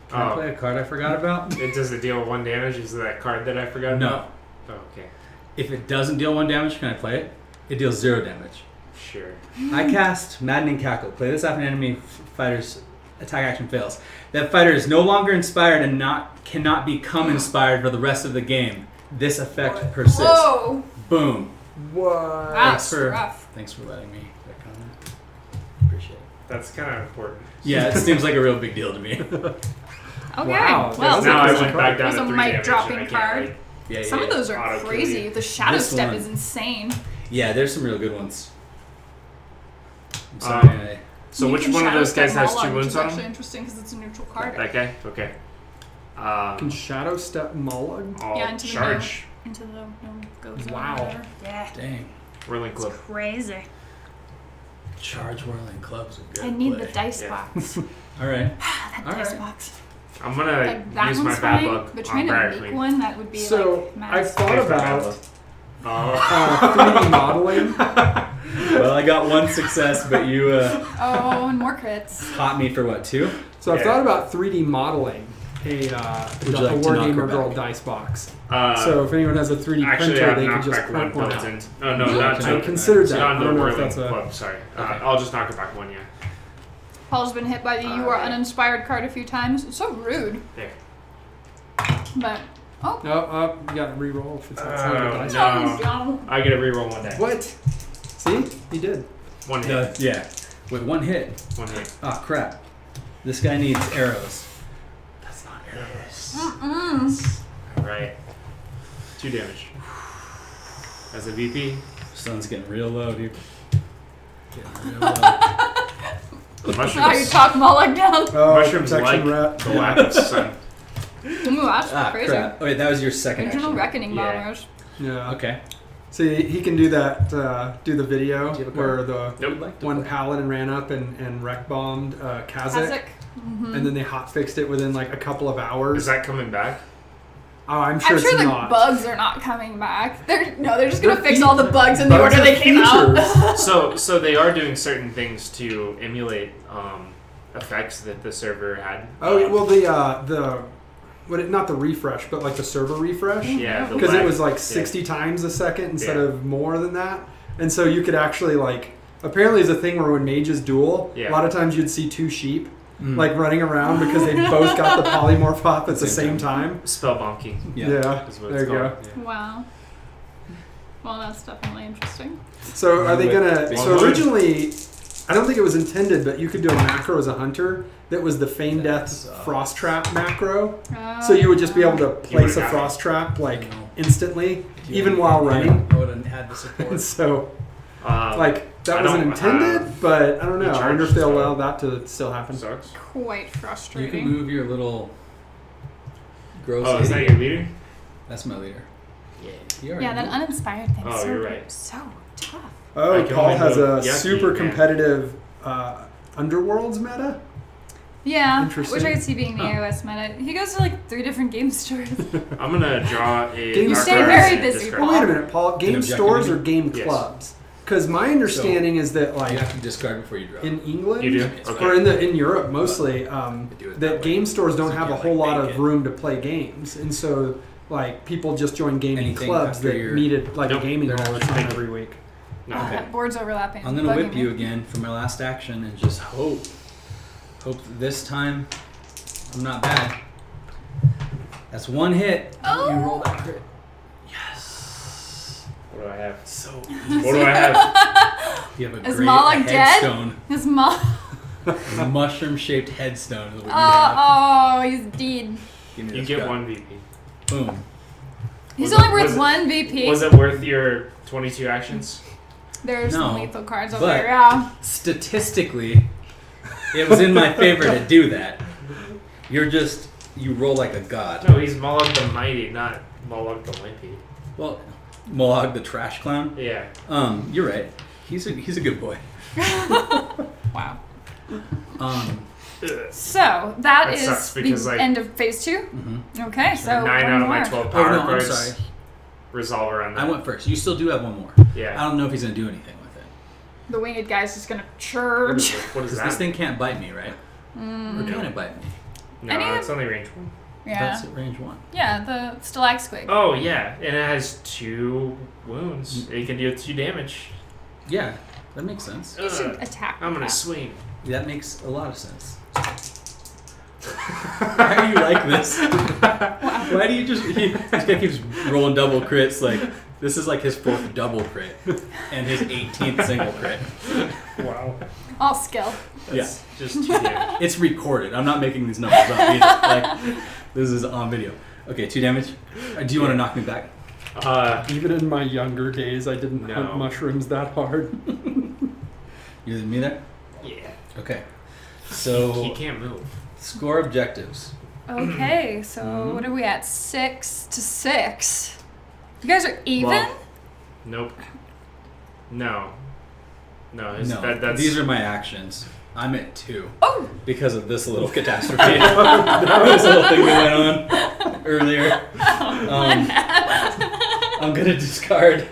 Can I play a card I forgot about? It does it deal 1 damage? Is that card that I forgot No. about? Oh, okay. If it doesn't deal 1 damage, can I play it? It deals 0 damage. Sure. I cast Maddening Cackle. Play this after an enemy fighter's attack action fails. That fighter is no longer inspired and cannot become inspired for the rest of the game. This effect persists. Whoa. Boom. What? Wow, Thanks that's for- rough. Thanks for letting me that comment. Appreciate it. That's kind of important. Yeah, it seems like a real big deal to me. Okay. Wow, Well, that's Now I There's went back down there's to a 3 mic damage. dropping and I card. can't, like, Yeah, some of those are Auto kill crazy. you. The shadow This step one. is insane. Yeah, there's some real good ones. I'm sorry. So You which can one of shadow those step guys has Moloch, 2 which wounds is on actually him? interesting because it's a neutral card. That guy? Okay. Can Shadow Step Mullig? I'll Yeah, into the charge. Into the no go zone. Wow. or whatever. Yeah. Dang. Whirling It's Club. crazy. Charge whirling clubs are good. I need play. the dice Yeah. box. All right. that All dice right. box. I'm gonna Like, that use my one's bad fine, luck but on trying to Briar make Queen. one that would be So like I've massive. thought Here's my bad about luck. Oh. 3D modeling. Well, I got one success, but you Oh, and more crits. caught me for what, 2? So I've thought about 3D modeling a WarGamerGirl dice box. So if anyone has a 3D printer, they can just print one out. Oh, no, not I two. considered that. Not I don't know if Whirling that's a... Club, sorry. I'll just knock it back one, yeah. Paul's been hit by the "you are uninspired" card a few times. It's so rude. There. But No, you got to re-roll if it's outside of the dice. No. I get a reroll one day. What? See? He did. One hit. Yeah. With one hit. One hit. Oh, crap. This guy needs arrows. That's not arrows. Alright. 2 damage. As a VP. Sun's getting real low, dude. Getting real low. Mushrooms. now you talk Moloch down. Oh, Mushrooms protection like rat. the lack of sun. Ooh, that's crazy. Crap. Oh, wait, that was your second Regional action. Reckoning Yeah. bombers. Yeah. Okay. See, he can do that, do the video Do you have a where card? the Nope. one paladin ran up and wreck bombed Kazakh, Kazakh. and then they hot fixed it within like a couple of hours. Is that coming back? Oh, I'm sure I'm sure it's the not. bugs are not coming back. They're just gonna They're fix all the bugs in the bugs order are they came out. features. So they are doing certain things to emulate effects that the server had. Oh, well, not the refresh, but like the server refresh. Yeah, the Because it lag. was like 60 times a second instead Yeah. of more than that. And so you could actually apparently there's a thing where when mages duel, Yeah. a lot of times you'd see 2 sheep Mm. running around because they both got the polymorph up at the same time. Spell bonking. Yeah. Is what There it's you go. called. Yeah. Wow. Well, that's definitely interesting. So are they gonna? So Well, originally, I don't think it was intended, but you could do a macro as a hunter that was the Feign Death Frost Trap macro. So you would just be able to place a got Frost Trap know. instantly, even while running. I would have had the support. And so, that I wasn't don't intended, have but I don't know. the I wonder if charge, they'll so- allow that to still happen. Sucks. Quite You can frustrating. move your little gross. Oh, is that idiot. your leader? That's my leader. Yeah. You already Yeah, that moved. uninspired thing. Oh, so, you're right. So tough. I Oh, can Paul only has move a Yucky, super man. competitive Underworlds meta. Yeah, Interesting. which I could see being the iOS meta. He goes to like 3 different game stores. I'm gonna draw a. You dark stay arts very and busy, discard. Well, wait a minute, Paul. Game objective stores or meaning? game Yes. clubs? Because my understanding is that You have to discard before you draw. in England You do? It's Okay. or in Europe mostly, do it that that way. game stores don't So you have a can't, whole like, lot make of it. room to play games, and so people just join gaming Anything clubs after that your- needed like Nope, a gaming they're hall or not something making- every week. No. Okay. That board's overlapping. I'm gonna Bugging whip me. you again for my last action and just hope that this time I'm not bad. That's 1 hit. Oh. You roll that crit. What do I have? So What do I have? you have a Is great Moloch dead? headstone. His mom. A mushroom-shaped headstone is what you have. Oh, he's dead. Give me You this get guy. 1 VP. Boom. He's Was only it- worth was it- 1 VP. Was it worth your 22 actions? There's some No, lethal cards over but- there. Yeah. Statistically, it was in my favor to do that. You roll like a god. No, he's Moloch the Mighty, not Moloch the Limpy. Well, Mohawk the trash clown. Yeah. You're right. He's a good boy. Wow. Ugh. So that That is sucks because, the like- end of phase 2. Mm-hmm. Okay, so 9 one out of my more. 12 Oh power no, I'm cards sorry. resolve around that. I went first. You still do have one more. Yeah. I don't know if he's gonna do anything with it. The winged guy's just gonna What is, charge. it? What is Because that? this thing can't bite me, right? Or can it bite me? No, Any of- it's only range 1. Yeah. That's at range 1. Yeah, the stalagmite. Oh, yeah. And it has 2 wounds. It can deal 2 damage. Yeah, that makes sense. You should Ugh. attack. I'm with gonna that. swing. That makes a lot of sense. Why are you like this? Why do you just... This guy keeps rolling double crits. Like, this is like his 4th double crit. And his 18th single crit. Wow. All skill. That's just 2 damage. It's recorded. I'm not making these numbers up either. Like, this is on video. Okay, 2 damage. Do you want to knock me back? Even in my younger days, I didn't No. hunt mushrooms that hard. You leave me there? Yeah. Okay. He So, can't move. score objectives. Okay, so Mhm. what are we at? 6 to 6. You guys are even? Well, nope. No. No, No, that's... these are my actions. I'm at 2 Oh! because of this little catastrophe. This little thing that went on earlier. I'm gonna discard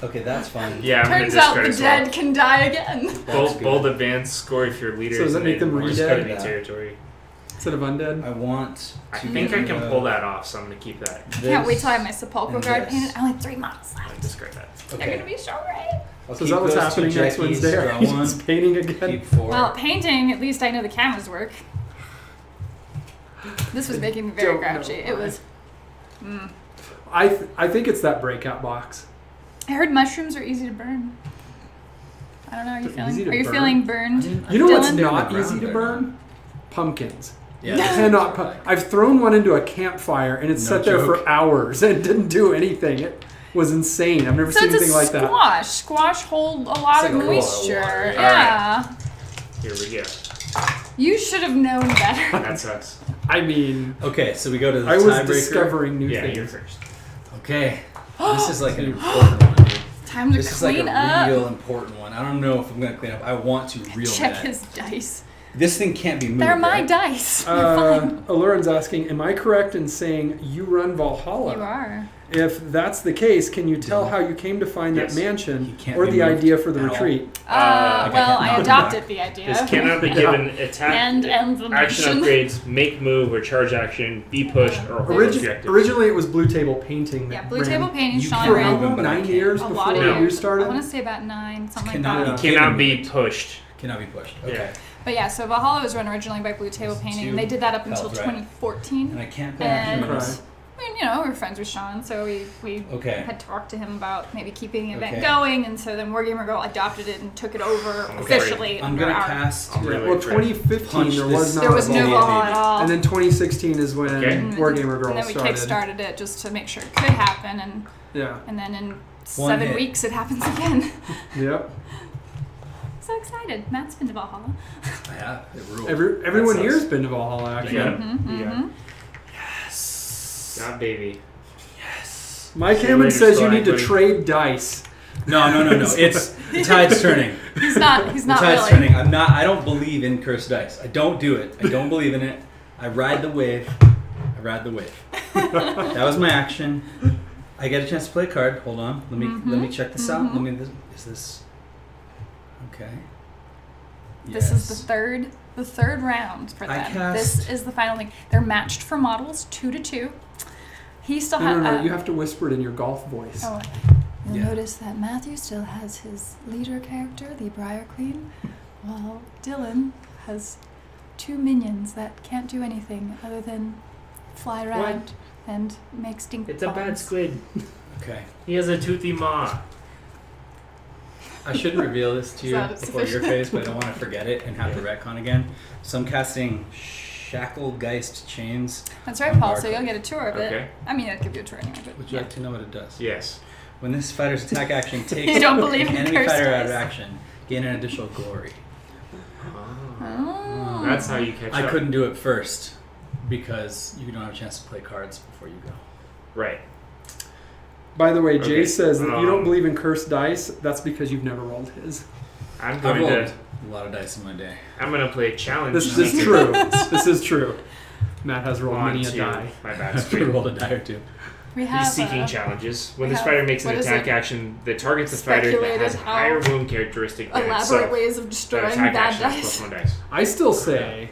Okay, that's fine. Yeah, I'm Turns gonna out the discard dead can die again. bold advance score if your leader So does is that make them invading re-dead? enemy territory. Instead of undead? I want I to... think I can pull that off, so I'm gonna keep that. I can't wait till I have my Sepulchral and Guard this. painted. I only have 3 months I'll left. discard that. They're Okay. gonna be so great. I'll So is keep that what's those happening two next Jackies, Wednesday? Are draw you one, just painting again? keep 4. Well, painting, at least I know the cameras work. This was making me very Don't know grouchy. It why. was. I think it's that breakout box. I heard mushrooms are easy to burn. I don't know. Are you They're easy feeling? to Are you burn? feeling burned? You know what's Dylan? not They're on the easy to ground, burn? Pumpkins. Yeah, Cannot. I've thrown one into a campfire and it No sat there joke. for hours and didn't do anything. It was insane. I've never So seen it's a anything like that. squash. Squash hold a lot It's of like a roll of moisture. water. Yeah. Here we go. You should have known better. That sucks. I mean, Okay, so we go to the I was tiebreaker. discovering new Yeah, things. you're first. Okay, this is like an important one, dude. Time to This is like clean a up. real important one. I don't know if I'm gonna clean up. I want to real Check bad. his dice. This thing can't be moved. They're my right? dice. They're fine. Alurin's asking, am I correct in saying you run Valhalla? You are. If that's the case, can you tell how you came to find Yes. that He mansion can't or be the moved idea for the at all. retreat? Well, I not adopted the idea. This cannot be given attack, And action information. upgrades, make move or charge action, be pushed, or hold objective. Originally, it was Blue Table Painting. Yeah, that Blue ran Table Painting, You Sean can ran move them, but I 9 can't. years a before lot of you years. started. I want to say about 9, something Cannot like that. be- Cannot be pushed. Cannot be pushed. Okay. Yeah. But yeah, so Valhalla was run originally by Blue Table Painting, and they did that up until Felt right. 2014. And I can't put And action on this. I mean, you know, we were friends with Sean, so we Okay. had talked to him about maybe keeping the event Okay. going, and so then WarGamerGirl adopted it and took it over officially I'm under gonna our. cast. I'm Yeah, really well, afraid. 2015 Punch there this. was not. There was no Valhalla Valhalla at all. And then 2016 is when Okay. WarGamerGirl And then we started. kickstarted it just to make sure it could happen, Yeah. and then in One 7 hit. weeks it happens again. Yep. So excited. Matt's been to Valhalla. Yeah, it rules. Everyone That here sucks. has been to Valhalla, actually. Yeah. Mm-hmm, Yeah. mm-hmm. Yes. God, baby. Yes. Mike See you Hammond later, says you Sly, need to buddy. trade dice. No. It's the tide's turning. He's not The really. tide's turning. I don't believe in cursed dice. I don't do it. I don't believe in it. I ride the wave. That was my action. I get a chance to play a card. Hold on. Let me check this out. Is this okay? This is the third round for I them. cast- This is the final thing. They're matched for models 2 to 2. He still has. No. You have to whisper it in your golf voice. Oh, you'll Yeah. notice that Matthew still has his leader character, the Briar Queen, while Dylan has 2 minions that can't do anything other than fly around and make stink It's a bad bombs. squid. Okay. He has a toothy maw. I shouldn't reveal this to Is you that before your sufficient? face, but I don't want to forget it and have to retcon again. So I'm casting Shacklegeist Chains. That's right, Paul. So you'll get a tour of Okay. it. I mean, I'd give you a tour anyway. But Would you like to know what it does? Yes. When this fighter's attack action takes You don't believe in enemy cursed fighter out of dice. action, gain an additional glory. Oh. That's how you catch I up. couldn't do it first because you don't have a chance to play cards before you go. Right. By the way, Jay Okay, says that you don't um, believe in cursed dice. That's because you've never rolled his. I'm I've going rolled to. a lot of dice in my day. I'm going to play a challenge. This is seeker. true. This is true. Matt has rolled On many a to die. my bad I've screen. rolled a die or two. We have He's seeking challenges. When we this have- fighter makes an what is attack it? action that targets a fighter that Speculated has a how higher wound characteristic than elaborate itself. ways of The destroying attack bad action is dice. +1 dice. I still say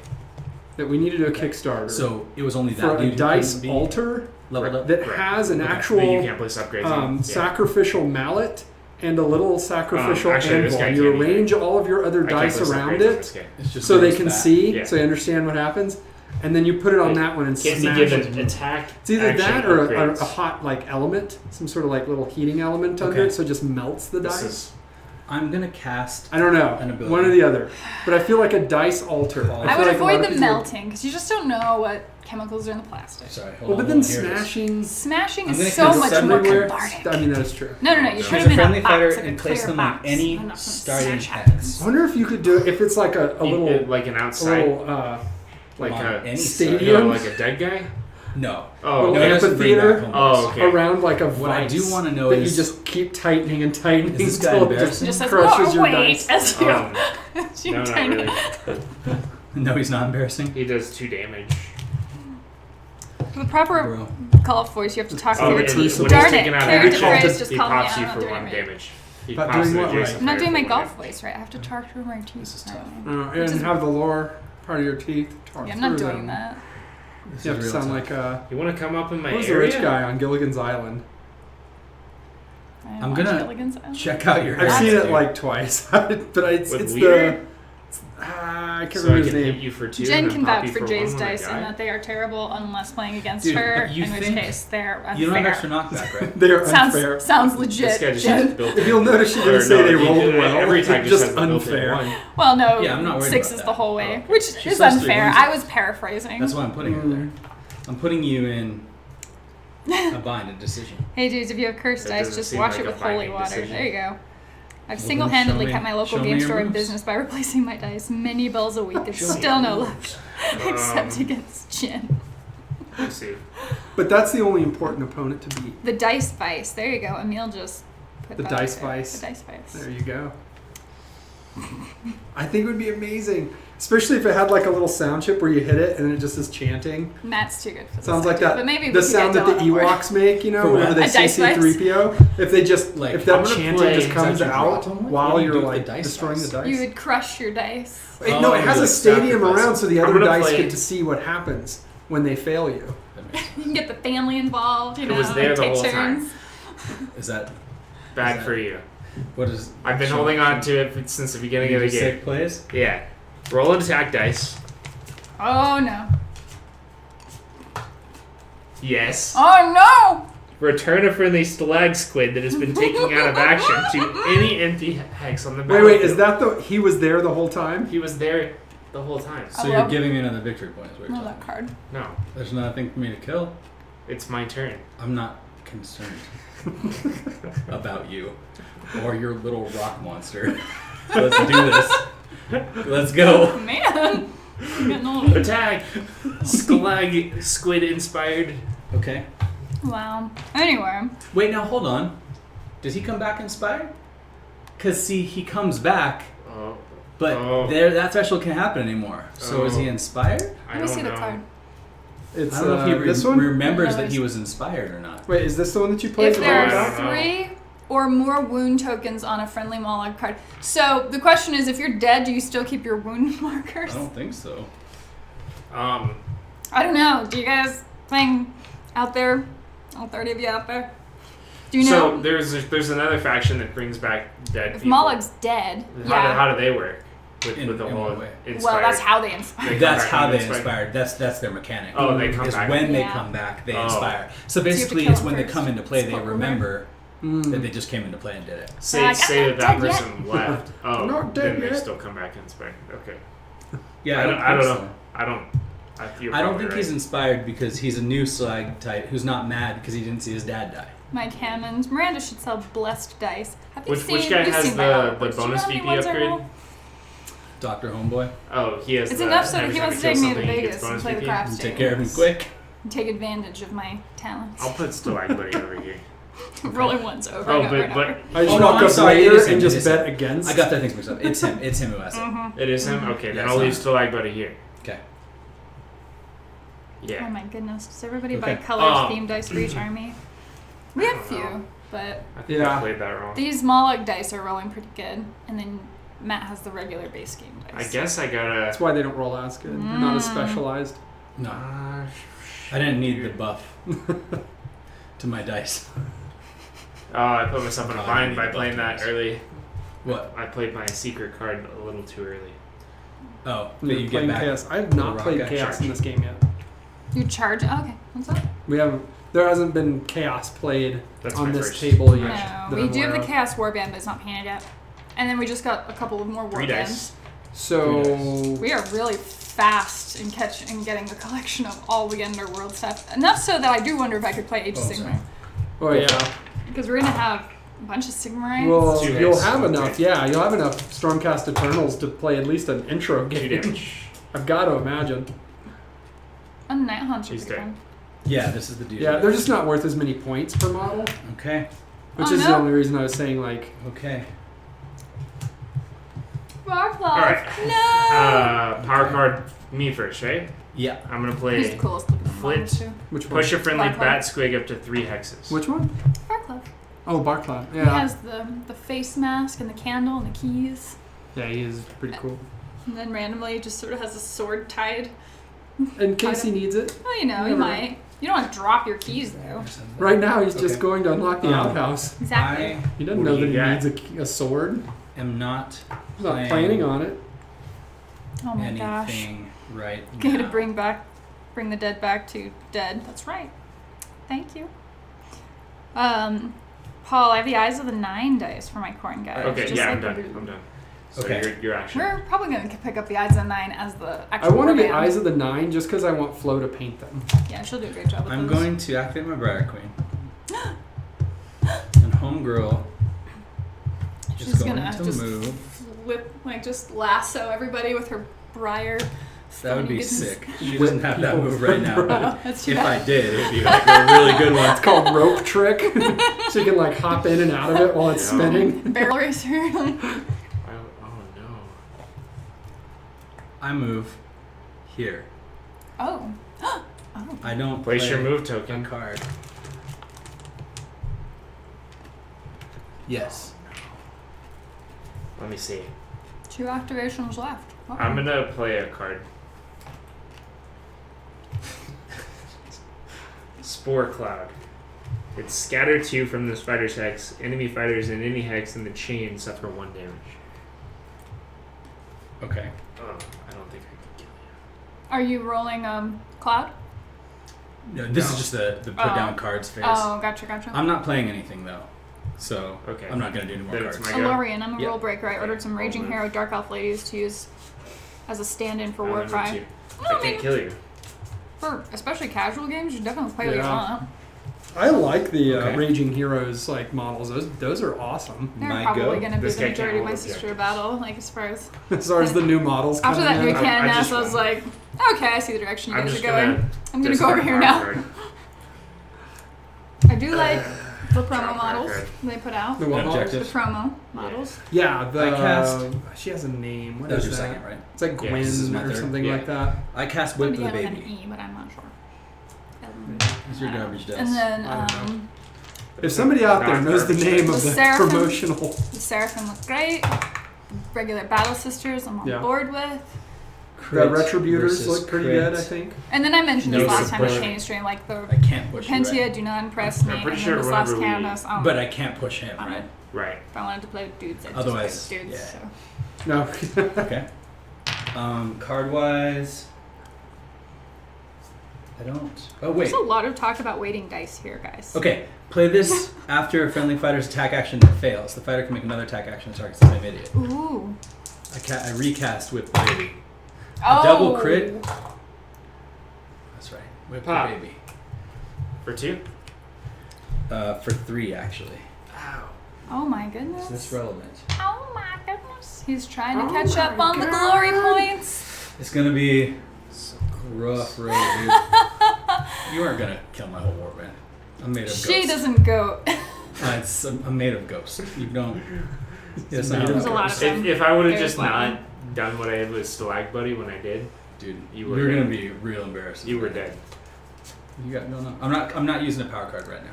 that we need to do a Kickstarter So it was only that for dude a who dice couldn't be altar leveled up. that Right. has an Okay. But you actual can't place upgrades on. Yeah. sacrificial mallet and a little sacrificial actually, this anvil. guy And you can't either. arrange all of your other I can't dice place around upgrades on it this guy. It's just so they gross can fat. see, Yeah. so you understand what happens. And then you put it on that one and Can't smash he give it. an attack? It's either action that or upgrades? a hot like element, some sort of like little heating element under Okay. it, so it just melts the This dice. is I'm gonna cast. I don't know, an ability. one or the other. But I feel like a dice altar. I I feel would like a lot avoid of the people- melting because you just don't know what chemicals are in the plastic. Sorry, hold Well, on. but then here it is. smashing Smashing I'm gonna is so cast much several more everywhere. cathartic. I mean, that is true. No, you Choose put Choose them a in friendly a box, fighter like a and place clear them on box. any I'm not gonna starting smash hex. I wonder if you could do it if it's like a little, like an a outside, little like on a any stadium? like a dead guy. No. Oh, Little No, it has to bring amphitheater? back home Oh, base. okay. around like a What I do vice wanna know that is- you just keep tightening and tightening Is this guy until it embarrassing? Just says crushes more your weight dice. as you, Um, as you no, not turn really. it. No, he's not embarrassing. He does 2 damage. The proper Bro. call off voice. You have to talk Oh, to when your he's team. Darn it. taken out of Character action, phrase just he called me pops out. you I'm not for doing 1 it right. damage. He But pops doing an what adjacent right? I'm not doing my player for golf 1 voice right. I have to talk through my teeth. This is tough. And have the lower part of your teeth talk Yeah, I'm not through doing them. that. This You have is to real sound tough. like You want to come up in my what was the area? rich guy on Gilligan's Island? I'm gonna check out your I've seen hair, it dude. like twice, but it's With the Weeder? I can't So I remember his can name. hit you for 2 Jen and can then pop vouch you for for Jay's 1 when I dice die? and that they are terrible unless playing against Dude, her, you in which think case they're unfair. You don't have extra knockback, right? They're unfair. Sounds legit. This guy just Jen. has built If you'll notice, she or didn't say no, they he rolled did- well. Every time just has a built-in unfair. 1. Well, no, Yeah, I'm not worried 6 about is that. the whole way, Oh. which She is says 3 unfair. wounds. I was paraphrasing. That's why I'm putting her there. I'm putting you in a bind, a decision. Hey dudes, if you have cursed That dice, doesn't just seem wash like it a with holy binding water. decision. There you go. I've Well, single-handedly then show kept me- my local show me game your store in moves. business by replacing my dice many bells a week. It's Show me still your no luck, moves. except against Jen. Let's see. But that's the only important opponent to beat. The dice vice. There you go. Emil just put The that dice up there. vice. The dice vice. There you go. I think it would be amazing, especially if it had like a little sound chip where you hit it and it just is chanting. Matt's too good for this. Sounds like idea, that. But maybe we The could sound get that the Dylan on board. Ewoks make, you know, For what? whenever they A see dice vice? C-3PO. If they just, Like, if that I'm gonna chanting play- just comes Is that you out brought them? What while do you you're do with like the dice destroying dice? the dice. You would crush your dice. Wait, no, Oh, it has you a like stadium sacrifice around so the I'm other gonna dice play- get to see what happens when they fail you. That makes- You can get the family involved. You It know, was there the take whole time. turns. Is that Bad Is for you. what is? I've been show- holding on to it since the beginning you of the just game. sick plays? Yeah. Roll an attack dice. Oh no. Yes. Oh no! Return a friendly stalag squid that has been taken out of action to any empty hex on the Wait, battlefield. is that he was there the whole time? He was there the whole time. So I you're love- giving me another victory point. Is what you're No, telling that me. card. No, There's nothing for me to kill. it's my turn. I'm not concerned about you or your little rock monster. Let's do this. Let's go. Man. I'm getting old. Attack! Stalag squid inspired. Okay. Wow. Anyway. Wait, now hold on. Does he come back inspired? Because, see, he comes back, Oh, but Oh. that threshold can't happen anymore. So is he Oh. inspired? I Let me don't see know. the card. It's I don't know if he this one. remembers No, that he was inspired or not. Wait, is this the one that you played? If there I don't are know. 3 or more wound tokens on a friendly Molag card. So the question is, if you're dead, do you still keep your wound markers? I don't think so. I don't know. Do you guys playing out there? All 30 of you out there? Do you So know? there's another faction that brings back dead If people. Molag's dead, yeah. How do they work? In With the what whole way? inspired. Well, that's how they inspire. They come That's back how and they inspire. inspired. That's their mechanic. Oh, they come is back. when they Yeah. come back, they Oh. inspire. So you have to basically, kill it's them when they first. come into play, It's they what we're remember Mm. that they just came into play and did it. Say Like, say I'm that not that dead person left. Oh, I'm not dead then they yet. still come back inspired. Okay. Yeah, I don't think know. so. You're I don't probably think right. he's inspired because he's a new slag type who's not mad because he didn't see his dad die. Mike Hammond. Miranda should sell blessed dice. Have you Which seen? guy you've has seen my the Outward. Do you bonus know how many VP ones I upgrade? roll? Dr. Homeboy, Oh, he has. It's the, enough so that every he time wants to kills take me to something, he gets Vegas and bonus play the VP. craps. take care of him quick. Take advantage of my talents. I'll put Stalag Buddy over here. Rolling ones over Oh, and over and but over. I just Oh, no, walk I'm up sorry, it later is him, and it just is bet him. against. I got that things mixed up. It's him. It's him who has it. It is him. Okay, then Yeah, I'll leave it's Stalag Buddy here. Okay. Oh Yeah. my goodness. Does everybody buy Okay. colored theme dice for each army? We have I don't few, know. but I think Yeah. I played that wrong. these Molag dice are rolling pretty good. And then Matt has the regular base game I dice. guess I gotta. That's why they don't roll as good. They're not as Mm. specialized. No, I didn't need the buff to my dice. Oh, I put myself in a Oh, I bind need by the playing that buttons. early. What? I played my secret card a little too early. Oh, that You're you get playing back. chaos. I have not rock played guy. chaos in this game yet. You charge. Oh, okay. What's up? We haven't. There hasn't been chaos played That's on my this first table yet. No. that We I'm do have aware the of. Chaos Warband, but it's not painted yet. And then we just got a couple of more 3 warbands. dice. So We are really fast in getting the collection of all the Underworld stuff. Enough so that I do wonder if I could play Age of Oh, Sigmar. sorry. oh yeah. Because we're gonna have a bunch of Sigmarites. Well, Two you'll hits. have That's enough. it. Yeah, you'll have enough Stormcast Eternals to play at least an intro 2 game. damage. I've got to imagine. A Night Hunt should She's be dead. fun. Yeah, this is the dude. Yeah, they're just not worth as many points per model, Okay. which Oh, is the no. only reason I was saying like. Okay. Rock All right. No! Power card me first, right? Yeah. I'm gonna He's play the coolest looking one. Flit. Which one? Push a friendly Barclay. bat squig up to 3 hexes. Which one? Barclay. Oh, Barclay. He Yeah. has the face mask and the candle and the keys. Yeah, he is pretty cool. And then randomly just sort of has a sword tied. In case he needs it. Well, you know, he Never. might. You don't want to drop your keys, though. Right now, he's just Okay. going to unlock the outhouse. Exactly. He doesn't What know do that you he got? needs a sword. am not He's not planning on it. Oh my gosh. anything right Going to now. bring the dead back to dead. That's right. Thank you. Paul, I have the eyes of the 9 dice for my corn guy. Okay, Just yeah, like I'm done. the- I'm done. So Okay. your action. We're probably going to pick up the eyes of the 9 as the I actual want to get warband. Eyes of the 9 just because I want Flo to paint them. Yeah, she'll do a great job with I'm those. going to activate my Briar Queen. And Homegirl is She's going gonna to just move. whip, just lasso everybody with her briar. That would be goodness. sick. She doesn't have that move right now. Oh, But that's too if bad. I did, it'd be like a really good one. It's called rope trick. She can like hop in and out of it while it's Yeah. spinning. Barrel racer. Oh no. I move here. Oh. Oh. I don't Place play your move a token. card. Yes. Let me see. 2 activations left. Uh-oh. I'm gonna play a card. Spore Cloud. It's scatter 2 from the spider's hex. Enemy fighters in any hex in the chain suffer 1 damage. Okay. Oh, I don't think I can kill you. Are you rolling Cloud? No, this No. is just the put down cards phase. Oh, gotcha. I'm not playing anything though, so Okay. I'm not gonna do any more Then it's cards. my go. Alorian, I'm a Yep. rule breaker. I ordered some Raging Hero Dark Elf ladies to use as a stand-in for I'm number 2. Warcry. I can't kill you. For especially casual games, you definitely play what you Yeah. want. I like the Okay. Raging Heroes like models. Those are awesome. They're My probably go. going to be This the guy majority of can't my roll sister objectives. battle, like as far as... As far as the new models After coming that new in. canon, I just I was won. like, okay, I see the direction you I'm guys just are going. gonna. I'm going to go over discard here my now. card. I do like the promo Drop my models card. they put out. The what models? The Objectives. promo models. Yeah, the I cast- she has a name. What That was is your that? second, right? It's like Yeah, Gwen this is my or third. something Yeah. like that. I cast It Whip would to the begin with baby. an E, but I'm not sure. It's your garbage dice. And then I don't know. um, If somebody out there Not knows the garbage name dice. of the The Seraphim. promotional, the Seraphim look great. Regular Battle Sisters I'm on Yeah. board with. the Crit Retributors versus look pretty crit. good, I think. And then I mentioned this No last time in support. Chain Stream, like the I can't push you, Pentia right? do not impress me. I'm pretty and sure then this last whenever we- canvas, But I can't push him, I right? would- Right. if I wanted to play with dudes, I'd Otherwise, just play with dudes. yeah. So. No. Okay. Card wise, I don't. Oh wait. There's a lot of talk about weighting dice here, guys. Okay. Play this after a friendly fighter's attack action that fails. The fighter can make another attack action that targets the same idiot. Ooh. I recast Whip the baby. Oh. Double crit. That's right. Whip Pop. the baby. For 2? For 3 actually. Ow. Oh my goodness. Is this relevant? Oh my goodness. He's trying to Oh catch up my on the glory God. points. It's gonna be rough road, dude. You aren't gonna kill my whole warband. I'm made of ghosts. She doesn't go. I'm made of ghosts. You don't. Yes, made I of There's a know. lot of them. If I would have Very just funny. not done what I did with Stalag Buddy when I did, Dude, You were you're dead. gonna be real embarrassed. you were dead. You got no. I'm not using a power card right now.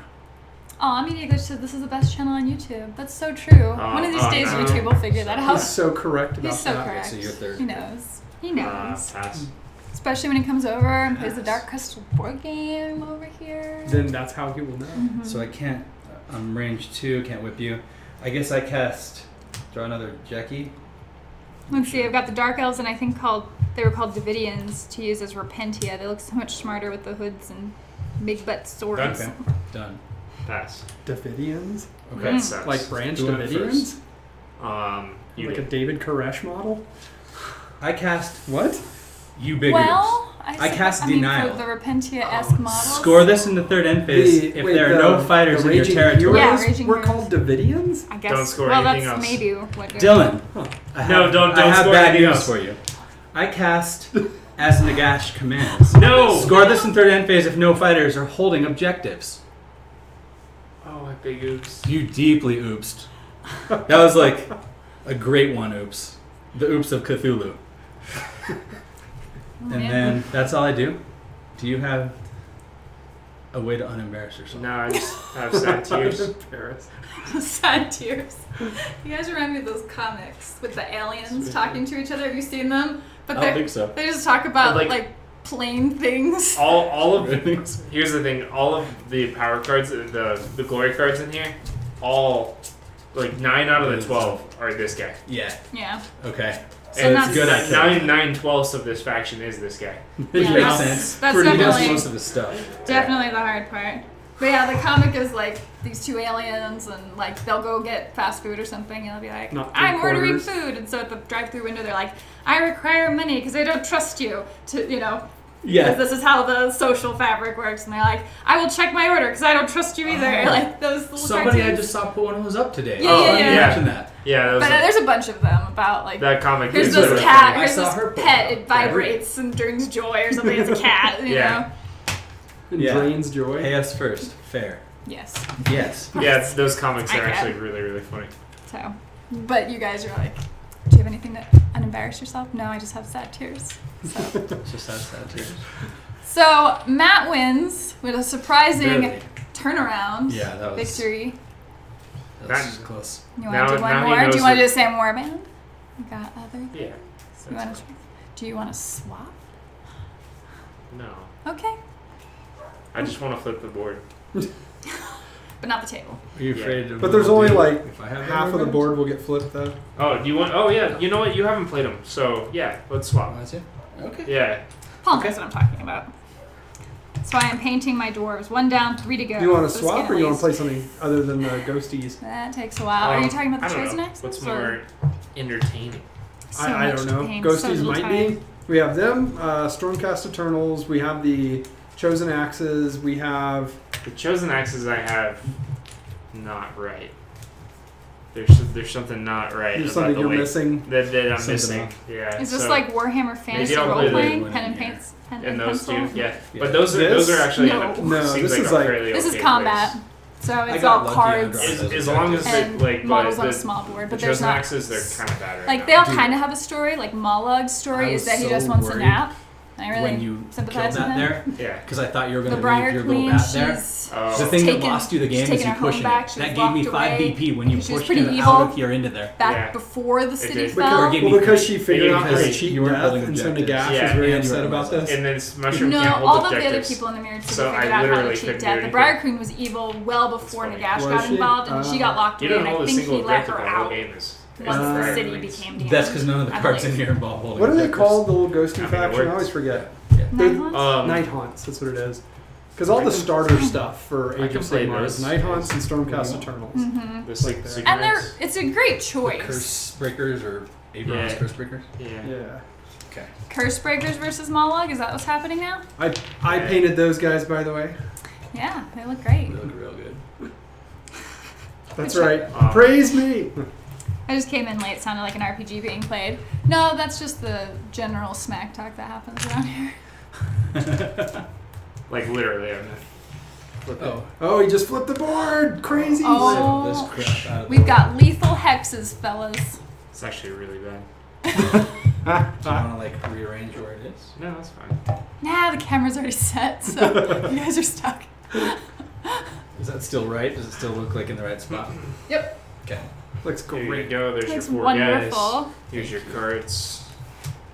Aw, Media Glitch said this is the best channel on YouTube. That's so true. One of these days, no. YouTube will figure that out. He's so correct about He's so that. correct. So you're third. He knows. He knows. Pass. Especially when he comes over and plays the Dark Crystal board game over here. Then that's how he will know. Mhm. So I can't. I'm range 2. Can't whip you. I guess I cast. Draw another Jackie. Let's see, I've got the Dark Elves, and I think they were called Davidians to use as Repentia. They look so much smarter with the hoods and big butt swords. Okay. Done. Pass. Davidians? Okay. That sucks. Like Branch Who went Davidians? You Like a did. David Koresh model? I cast What? you big Well, I cast mean, Denial. for the Repentia-esque models. Score this in the third end phase if there are no fighters in your Raging territory. Yeah, Heroes Raging were Heroes. called Davidians? I guess. Don't score well, anything that's else. maybe what. Dylan. I No, have- don't I have score bad anything news else. for you. I cast as Nagash commands. No! Score this in third end phase if no fighters are holding objectives. Oh, I big oops. You deeply oopsed. That was like a great one oops. The oops of Cthulhu. And then that's all I do. Do you have a way to unembarrass yourself. No, I just have sad tears. Sad tears. You guys remember those comics with the aliens talking to each other? Have you seen them? But I don't think so. They just talk about like plain things. All of here's the thing. All of the power cards, the glory cards in here, all like 9 out of the 12 are this guy. Yeah. Yeah. Okay. So And that's it's good at 9/12 of this faction is this guy. It Yeah, makes that's- sense. that's He does definitely- most of his stuff. Definitely the hard part. But yeah, the comic is like these two aliens, and like they'll go get fast food or something, and they'll be like, Not "I'm ordering three-quarters. food," and so at the drive-through window, they're like, "I require money because I don't trust you to, Yeah. because this is how the social fabric works." And they're like, "I will check my order because I don't trust you either." Like those little Somebody I cartoons. just saw put one of those up today. Yeah, yeah, You yeah. mentioned that. Yeah, that was But there's a bunch of them about like. that comic. Here's is this really cat. funny. Here's I saw this her put pet. one. It vibrates and brings joy or something. It's a cat. You Yeah. know. And Yeah. drains joy. Pay us first. Fair. Yes. Yes. Yeah, those comics I are get actually it. really, really funny. So, but you guys are like, do you have anything to unembarrass yourself? No, I just have sad tears. So, It's just sad tears. so Matt wins with a surprising Barely. turnaround Yeah, that was victory. That's close. You want Now- to do one now he more? Do knows you want to that- do the same warband? You got other? Yeah. You want to? Do you want to swap? No. Okay, I just want to flip the board. but not the table. Are you Yeah. afraid of But there's what only I'll do like if I have half of the board will get flipped though. Oh, do you want? Oh, yeah. You know what? You haven't played them, so yeah, let's swap. Oh, that's it? Okay. Yeah. Paul knows what I'm talking about. That's why I'm painting my dwarves. 1 down, 3 to go. Do you want to for the swap skin or at you want to least. play something other than the ghosties? That takes a while. Are you talking about I the don't chosen know. axes? What's or- more entertaining? So I much don't know. pain, so Ghosties little might time. be. We have them, Stormcast Eternals. We have the Chosen Axes. We have. The chosen axes I have, not right. There's something not right There's about something the you're way missing. that I'm Something missing. off. Yeah. Is this so- like Warhammer Fantasy I'll play role the playing? one Pen and in here. paints? Pen and and those two? pencil? Yeah. Yeah. But those This? are actually No. No, seems this like is a like- fairly This is okay combat. place. So I it's got all lucky cards on As long as and it, models on a the small board, but the there's chosen not. axes, they're kind of bad right Like now. they all Dude. kind of have a story. Like Malog's story I is was that he so just wants a worried nap. I really when you killed sympathize with that him. there, Yeah. because I thought you were The going to Briar leave your little Queen, bat there. she's Oh. The thing taken- that lost you the she's game is taken you her home pushing back. it. She That was gave me locked 5 away. BP when you She was pushed pretty him evil. out of here into there. back Yeah. before the It city did. fell. Or give me Because three. she figured out how to Because cheat you weren't death, holding and so objectives. Nagash Yeah. was very And you upset were about this. And then Mushroom No, can't all hold of the other objectives. people in the mirror city So I figured out how to literally cheat couldn't do death. The anything. Briar Queen was evil well before funny. Nagash Was got she? involved, and she got locked You away. don't And I hold a think single he let objective her the whole out game is once the Briar city Queens. became damaged. That's because none of the I cards in believe. here involve holding What are they objectives. called? The little ghosty I mean, it faction? I works. always forget. Night Haunts? Night Haunts. That's what it is. Because all the starter stuff for I Age can of play Sigmar is those. Night Haunts and Stormcast Mhm. Eternals. Mm-hmm. The Like that. And cigarettes. it's a great Like choice. Curse Breakers or Abraham's Yeah. Curse Breakers? Yeah. Yeah. Okay. Curse Breakers versus Malog, is that what's happening now? I painted those guys, by the way. Yeah, they look great. They look real good. That's Which- right. Praise me. I just came in late, it sounded like an RPG being played. No, that's just the general smack talk that happens around here. Like literally, I'm not. Oh. Oh, he just flipped the board. Crazy. Oh. This crap out of the We've way. got lethal hexes, fellas. It's actually really bad. Do you want to like rearrange where it is? No, that's fine. Nah, the camera's already set, so you guys are stuck. Is that still right? Does it still look like in the right spot? Yep. Okay. Looks Here you great. go. There's Looks your 4 guys. wonderful. Here's your cards.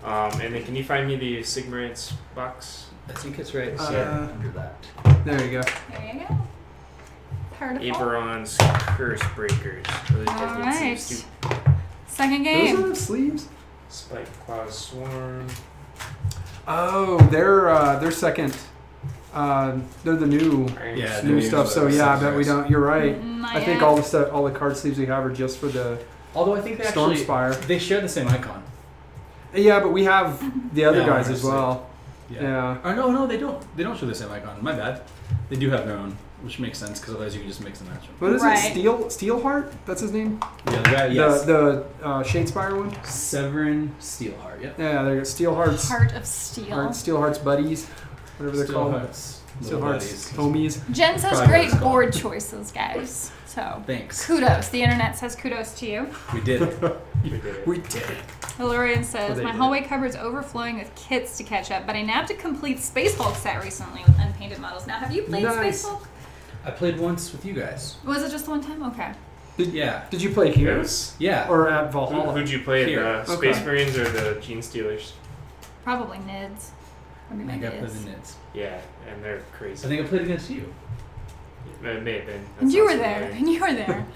And then can you find me the Sigmarits box? I think it's right under that. There you go. There you go. Particle. Aberon's Curse Breakers. Really All deadly right. seems to- Second Those game. are sleeves. Spike Claw Swarm. Oh, they're second. They're the new Yeah, new stuff. So yeah, I bet we don't. You're right. Not I think yet. all the stuff, all the card sleeves we have are just for the Although I think they actually Stormspire. they share the same icon. Yeah, but we have the other Yeah, guys as obviously. well. Yeah. Or no, they don't. They don't show the same icon. My bad. They do have their own, which makes sense because otherwise you can just mix and match them. What is Right. it? Steelheart? That's his name. Yeah, the guy. Yes. The Shadespire one. Severin Steelheart. Yep. Yeah, they're Steelheart's. Heart of Steel. Steelheart's buddies, whatever they're called. Steelheart's little Steelheart's buddies. homies. Jen says Probably great what it's called. board choices, guys. So Thanks. kudos. The internet says kudos to you. We did. We did it. We did it. Valerian says, they my did. hallway cupboard's overflowing with kits to catch up, but I nabbed a complete Space Hulk set recently with unpainted models. Now, have you played Nice. Space Hulk? I played once with you guys. Was it just the one time? Okay. Did you play Heroes? Yeah. Or at Valhalla? Who'd you play? Here. The Space Okay. Marines or the Gene Stealers? Probably Nids. I think I played the Nids. Yeah, and they're I crazy. think I played against you. It may have been. That And you were sounds there. familiar. And you were there.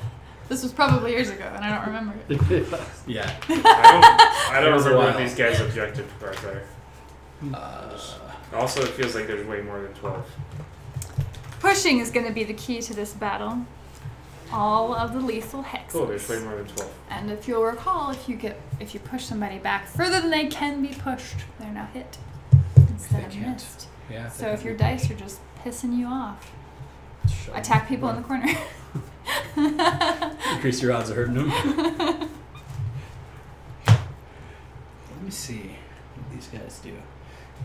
This was probably years ago, and I don't remember it. Yeah. I don't It was a remember what while. these guys' objective parts are. Uh, Also, it feels like there's way more than 12. Pushing is going to be the key to this battle. All of the lethal hexes. Cool, there's way more than 12. And if you'll recall, if you push somebody back further than they can be pushed, they're now hit instead They of can't. missed. yeah. So if your dice are just pissing you off, Shove attack them. people in the corner. Increase your odds of hurting them. Let me see what these guys do.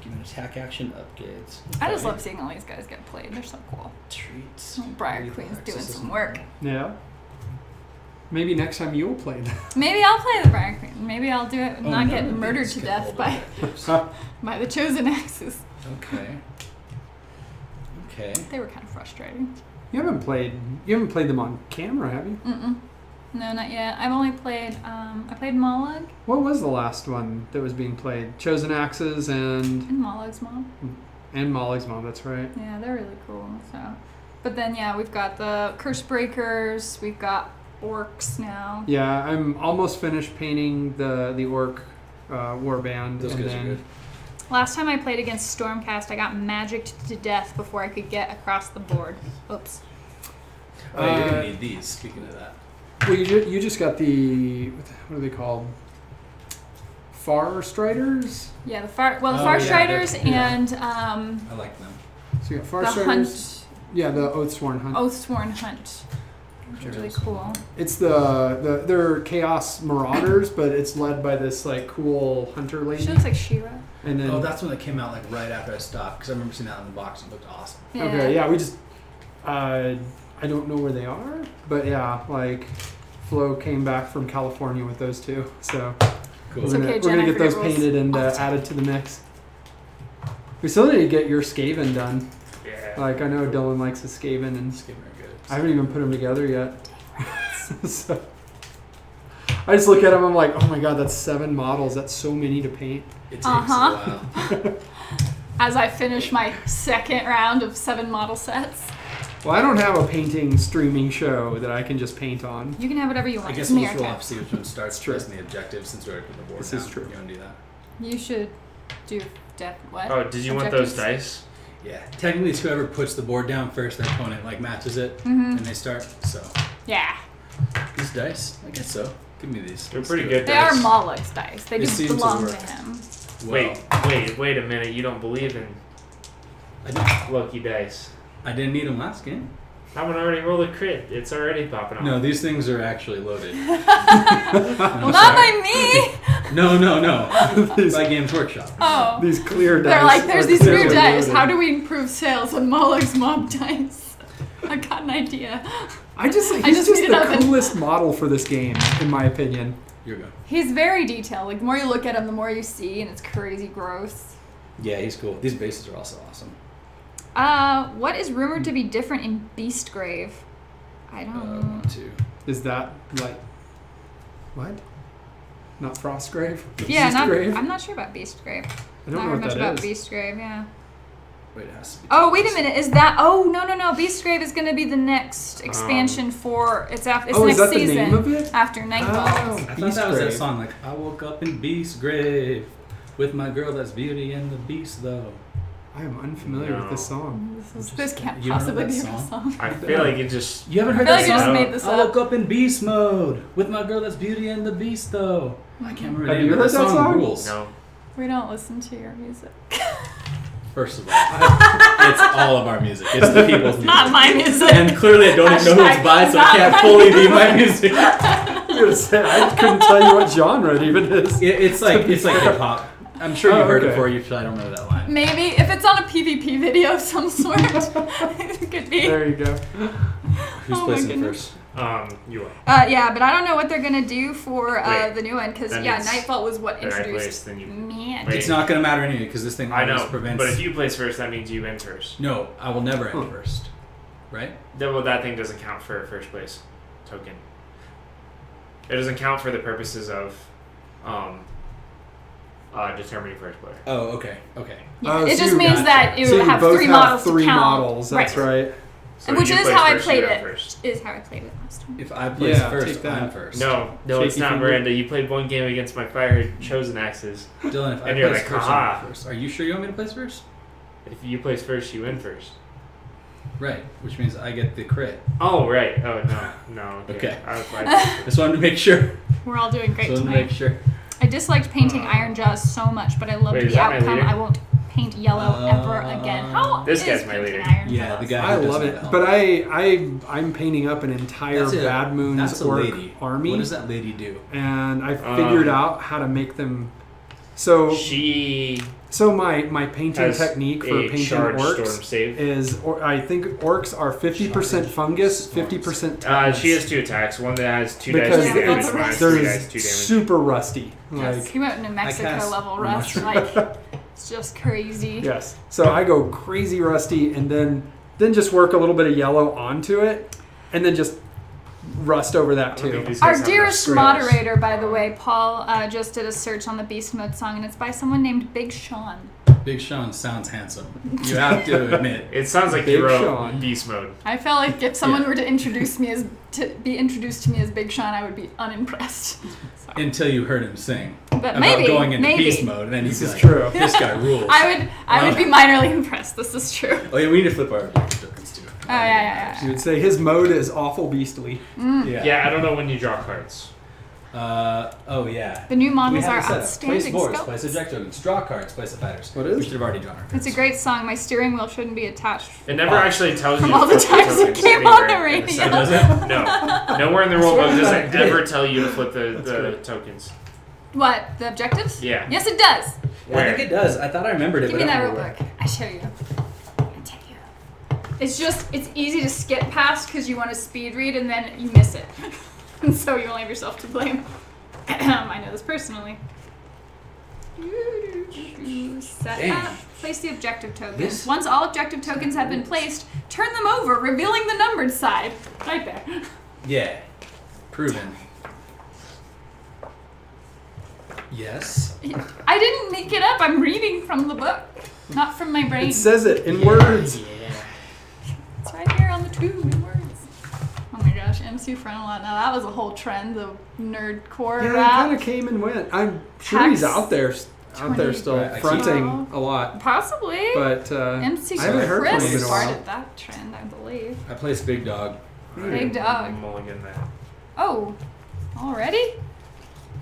Give an attack action upgrades. I just Okay. love seeing all these guys get played. They're so cool. Treats. Briar Lethal Queen's doing hexes. some work. Yeah. Maybe next time you'll play that. Maybe I'll play the Briar Queen. Maybe I'll do it and Oh, not no, get that'd be murdered to skip death all by, the by the chosen axes. Okay. Okay. They were kind of frustrating. You haven't played them on camera, have you? Mm-mm. No, not yet. I've only played, I played Mollog What was the last one that was being played? Chosen Axes and and Mollog's mom. Molly's Mom, that's right. Yeah, they're really cool. So, but then yeah, we've got the Curse Breakers. We've got orcs now. Yeah, I'm almost finished painting the orc warband. Those and guys are then good. Last time I played against Stormcast, I got magicked to death before I could get across the board. Oops. Oh, you're gonna need these. Speaking of that. Well, you just got the what are they called? Far Striders. Yeah, the Far Oh, Far yeah, Striders they're- yeah. and I like them. So you got Far the Striders. Hunt, Yeah, the Oathsworn Hunt. Oathsworn Hunt, which is really cool. It's they're Chaos Marauders, but it's led by this like cool hunter lady. She looks like She-Ra. And then Oh, that's one that came out like right after I stopped because I remember seeing that in the box. It looked awesome. okay, yeah, we just I don't know where they are, but yeah, like Flo came back from California with those two, so Cool. It's we're okay, gonna, Jen, we're I gonna get those forget rules painted and all the time. added to the mix. We still need to get your Skaven done. Yeah. Like I know Dylan likes his Skaven, and This game are good. I haven't even put them together yet. So I just look at them, I'm like, oh my god, that's 7 models. That's so many to paint. It takes Uh-huh. a while. As I finish my second round of 7 model sets, Well, I don't have a painting streaming show that I can just paint on. you can have whatever you want. I guess It's we'll me just or roll Ted. off, see which one starts It's true. first in the objective since we're already put the board This down. is true. You want to do that? You should do what? Oh, did you want those Objectives? dice? Yeah. Technically, it's whoever puts the board down first, their opponent like matches it, Mhm. and they start. So Yeah. these dice, I guess so. Give me these. They're Let's pretty do good it. They are dice. Mollog's dice. They It just seems to belong to work. him. Well, Wait a minute. You don't believe in lucky dice? I didn't need them last game. That one already rolled a crit. It's already popping off. No, these things are actually loaded. Well, not by me. No. these, By Games Workshop. Oh. these clear dice. They're like, there's are these new clearly dice. loaded. How do we improve sales on Mollog's mob dice? I got an idea. I just think I he's just just needed the nothing. coolest model for this game, in my opinion. You're good. He's very detailed. Like, the more you look at him, the more you see, and it's crazy gross. Yeah, he's cool. These bases are also awesome. What is rumored to be different in Beastgrave? I don't know. 1, 2. Is that like what? Not Frostgrave? Yeah, Beastgrave? I'm not sure about Beastgrave. I don't Not know heard what much that about is. Beastgrave, yeah. Wait, it has to be. Oh, wait a minute. Is that? Oh, no. Beastgrave is going to be the next expansion for. It's after. It's Oh, is next that the season name of it? after Nightfall. Oh, I thought that was that Beastgrave. song, like, I woke up in Beast's grave with my girl that's Beauty and the Beast, though. I am unfamiliar with this No. song. This can't You don't know possibly that be a song? song. I feel like it just. You haven't heard I that feel like you song? just made this I woke up. up in Beast mode with my girl that's Beauty and the Beast, though. I can't remember the Have name, you but heard the that song? rules. No. We don't listen to your music. First of all, it's all of our music. It's the people's music. Not my music. And clearly I don't even know who it's by, so it Not can't my fully be my music. I was gonna say, I couldn't tell you what genre it even is. It's like hip hop. I'm sure you've Oh, heard it okay. before. You probably don't know that line. Maybe if it's on a PvP video of some sort, it could be. There you go. Who's Oh my placing goodness. first? You are. Yeah, but I don't know what they're gonna do for the new one because Nightfall was what introduced me. It's not gonna matter anyway because this thing prevents. But if you place first, that means you win first. No, I will never end first. Right? Well, that thing doesn't count for a first place token. It doesn't count for the purposes of determining first player. Oh, okay. Yeah, it just means that it would have three models to count. Models, that's right. So which is how I played it. Is how I played it last time. If I place first, I'm first. No, it's not, Miranda. You played one game against my fire chosen axes. Dylan, if I place first, I'm first. Are you sure you want me to place first? If you place first, you win first. Right, which means I get the crit. Oh, right. Oh, no. Okay. I just wanted to make sure. We're all doing great tonight. to make sure. I disliked painting Iron Jaws so much, but I loved the outcome. I won't paint yellow ever again. How this is guy's my leader. Iron yeah, Jaws? the guy. I love it, but I'm painting up an entire Bad Moon's orc army. What does that lady do? And I figured out how to make them. So my painting technique for painting orcs is I think orcs are 50% fungus, 50% talents. She has 2 attacks. One that has 2 because dice, 2 damage, one has 3 dice, 2 damage. Super rusty. Yes, he went New Mexico level rust. It's just crazy. Yes. So I go crazy rusty and then just work a little bit of yellow onto it and then just rust over that too. Our dearest moderator, by the way, Paul, just did a search on the Beast Mode song and it's by someone named Big Sean. Big Sean sounds handsome. You have to admit. It sounds like you wrote Beast Mode. I felt like if someone were to be introduced to me as Big Sean, I would be unimpressed. Until you heard him sing. But about going into Beast Mode, and then he's like, true. This guy rules. I would be minorly impressed. This is true. Oh yeah, we need to flip our tokens too. Oh yeah. You would say his mode is awful beastly. Yeah, I don't know when you draw cards. Oh yeah. The new models are outstanding. Place boards, place object tokens, draw cards, place the fighters. What is? We should have already drawn our cards. It's a great song. My steering wheel shouldn't be attached. It never actually tells you from all the times it came on the radio. It doesn't? No. Nowhere in the rulebook does it ever tell you to flip the tokens. What? The objectives? Yeah. Yes, it does. Yeah, I think it does. I thought I remembered it. Give me that rulebook. I show you. It's easy to skip past because you want to speed read and then you miss it. And so you only have yourself to blame. I know this personally. Set up. Place the objective tokens. Once all objective tokens have been placed, turn them over, revealing the numbered side. Right there. Yeah. Proven. Yes. I didn't make it up. I'm reading from the book, not from my brain. It says it in words. Yeah. It's right here on the tube in words. Oh my gosh, MC Frenelot. Now that was a whole trend, the nerdcore Yeah, rap. it kind of came and went. I'm sure he's out there still fronting a lot. Possibly. But MC I haven't heard from him in a Chris while. started that trend, I believe. I placed Big Dog. Big Dog. Mulligan that. Oh, already?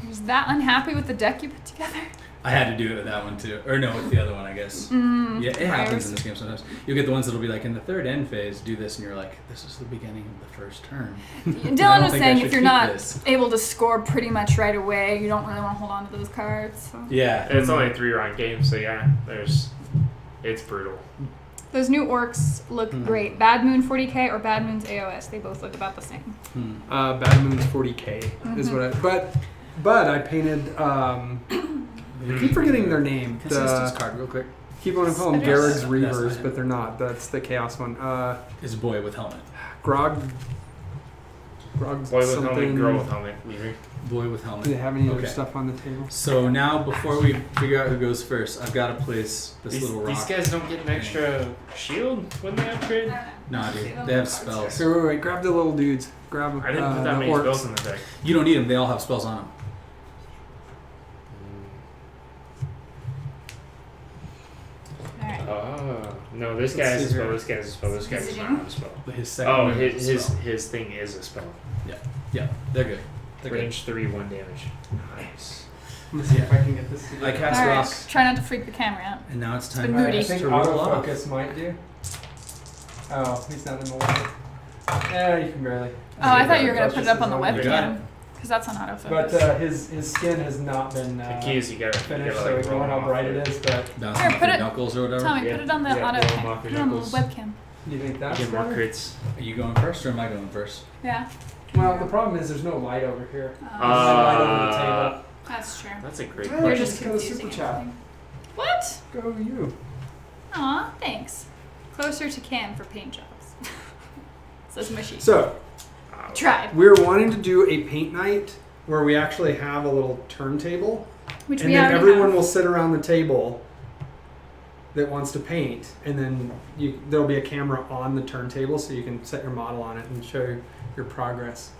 He was that unhappy with the deck you put together? I had to do it with that one too. Or no, with the other one, I guess. Yeah, it happens in this game sometimes. You'll get the ones that'll be like, in the third end phase, do this, and you're like, this is the beginning of the first turn. Dylan was saying if you're not able to score pretty much right away, you don't really want to hold on to those cards. So. Yeah. It's only a 3-round game, so yeah, it's brutal. Those new orcs look great. Bad Moon 40k or Bad Moon's AOS, they both look about the same. Bad Moon's 40k is what I... But I painted... I keep forgetting their name. Consistence card, real quick. Keep on calling them Garrick's Reavers, but they're not. That's the Chaos one. It's a boy with helmet. Grog Boy with helmet, girl with helmet. Boy with helmet. Do they have any other stuff on the table? So now, before we figure out who goes first, I've got to place this little rock. These guys don't get an extra shield when they upgrade? Nah, dude. They have spells. Wait. Grab the little dudes. Grab I didn't put that many spells in the deck. You don't need them. They all have spells on them. Oh no! This guy has a spell. This guy has a spell. This guy does not have a spell. His second his thing is a spell. Yeah, they're good. Range 3, 1 damage. Nice. Let's see if I can get this. I cast All right. rock. Try not to freak the camera out. And now it's time been moody. I think to roll off. autofocus might do. Oh, he's not in the way. Yeah, you can barely. Oh, I thought you were going to put it up on the Focus is webcam. Because that's on autofocus. But his skin has not been The key is you gotta finished, like, so we roll know how off bright it. it is. But Here, put it. Knuckles or whatever. Tommy, put it on the roll them off put your it on the knuckles. webcam. you think that's Get more better? crits. Are you going first or am I going first? Yeah. Well, the problem is there's no light over here. There's no light over the table. That's true. That's a great Hey, You're question. just go to confusing Super Chat. everything. What? Go you. Aw, thanks. Closer to Cam for paint jobs. Says mushy. So, Tried. we're wanting to do a paint night where we actually have a little turntable. Which and we then already everyone have. will sit around the table that wants to paint. And then there'll be a camera on the turntable so you can set your model on it and show your progress.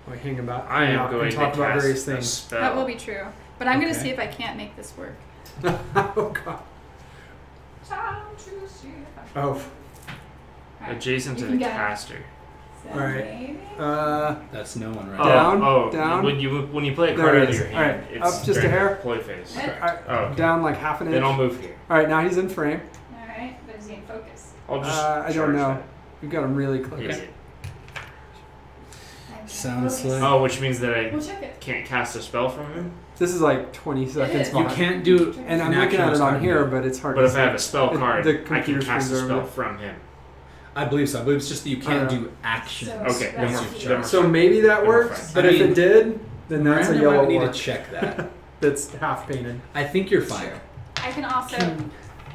Like hang about I am going and to talk about cast various a things. spell. That will be true. But I'm going to Okay. see if I can't make this work. Oh god. Time to see if I Oh. Alright, Adjacent you to can the get it. caster. So Alright. maybe? That's no one right Down, Oh, down. When you play a There card it out of is. your hand, Alright, it's up just a during hair. Ploy phase. Right. Alright, Oh, okay. down like half an inch. Then I'll move here. Alright, now he's in frame. Alright, but is he in focus? I'll just. I don't charge know. We've got him really that close. idiot. Sounds Focus. like- Oh, which means that I We'll check it. can't cast a spell from him. This is like 20 seconds is. You behind. can't do. And I'm an looking action at it on starting here, move. but it's hard But to if I see. have a spell card, the I can computer cast a screen's over spell there. from him. I believe so. I believe it's just that you can't Yeah. do actions. So Okay, then that's we're, the- then we're So fine. maybe that Then we're works, fine. but I if mean, it did, then that's a Miranda yellow might need one to check that. that's half painted. I think you're fine. I can also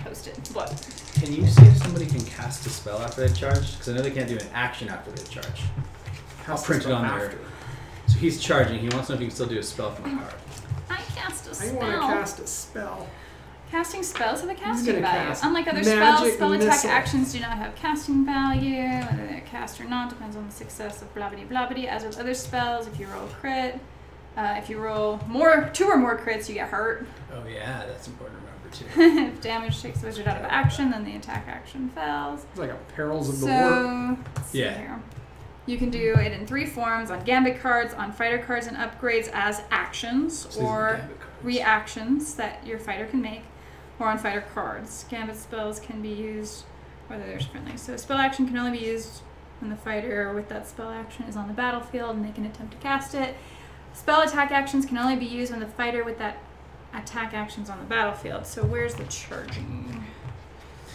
post it. What? Can you see if somebody can cast a spell after they charge? Because I know they can't do an action after they charge. I'll print it on there. So he's charging. He wants to know if he can still do a spell from a card. I cast a I spell. want to cast a spell. Casting spells have a He's casting gonna value. cast Unlike other spells, magic spell attack missile. actions do not have casting value. Whether they're cast or not depends on the success of blah blah blah blah. As with other spells, if you roll a crit, if you roll two or more crits, you get hurt. Oh yeah, that's important to remember too. If damage takes the wizard out of action, then the attack action fails. It's like a Perils of the War. So, let's see Yeah. here. You can do it in 3 forms: on gambit cards, on fighter cards and upgrades as actions, So these are or gambit cards. reactions that your fighter can make, or on fighter cards. Gambit spells can be used whether they're friendly. So a spell action can only be used when the fighter with that spell action is on the battlefield and they can attempt to cast it. Spell attack actions can only be used when the fighter with that attack action is on the battlefield. So where's the charging?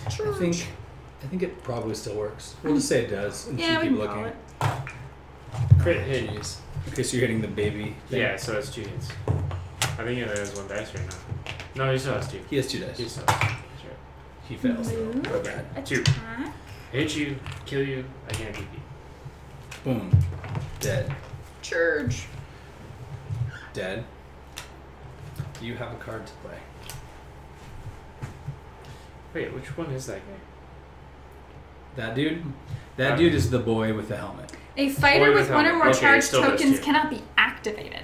I think it probably still works. We'll just say it does and Yeah, we keep can call looking. it. Crit hit. Jeez. Okay, so you're hitting the baby thing. Yeah, so that's 2 hits. I think he only has 1 dice right now. No, he still has 2. He has 2 dice. He still has 2. That's right. He fails though. Move. Real bad. 2. Attack. Hit you, kill you, I can't beat you. Boom. Dead. Charge. Dead. Do you have a card to play? Wait, which one is that guy? That dude? That dude is the boy with the helmet. A fighter Boy with with 1 or helmet. more Okay, charged still does tokens 2. cannot be activated.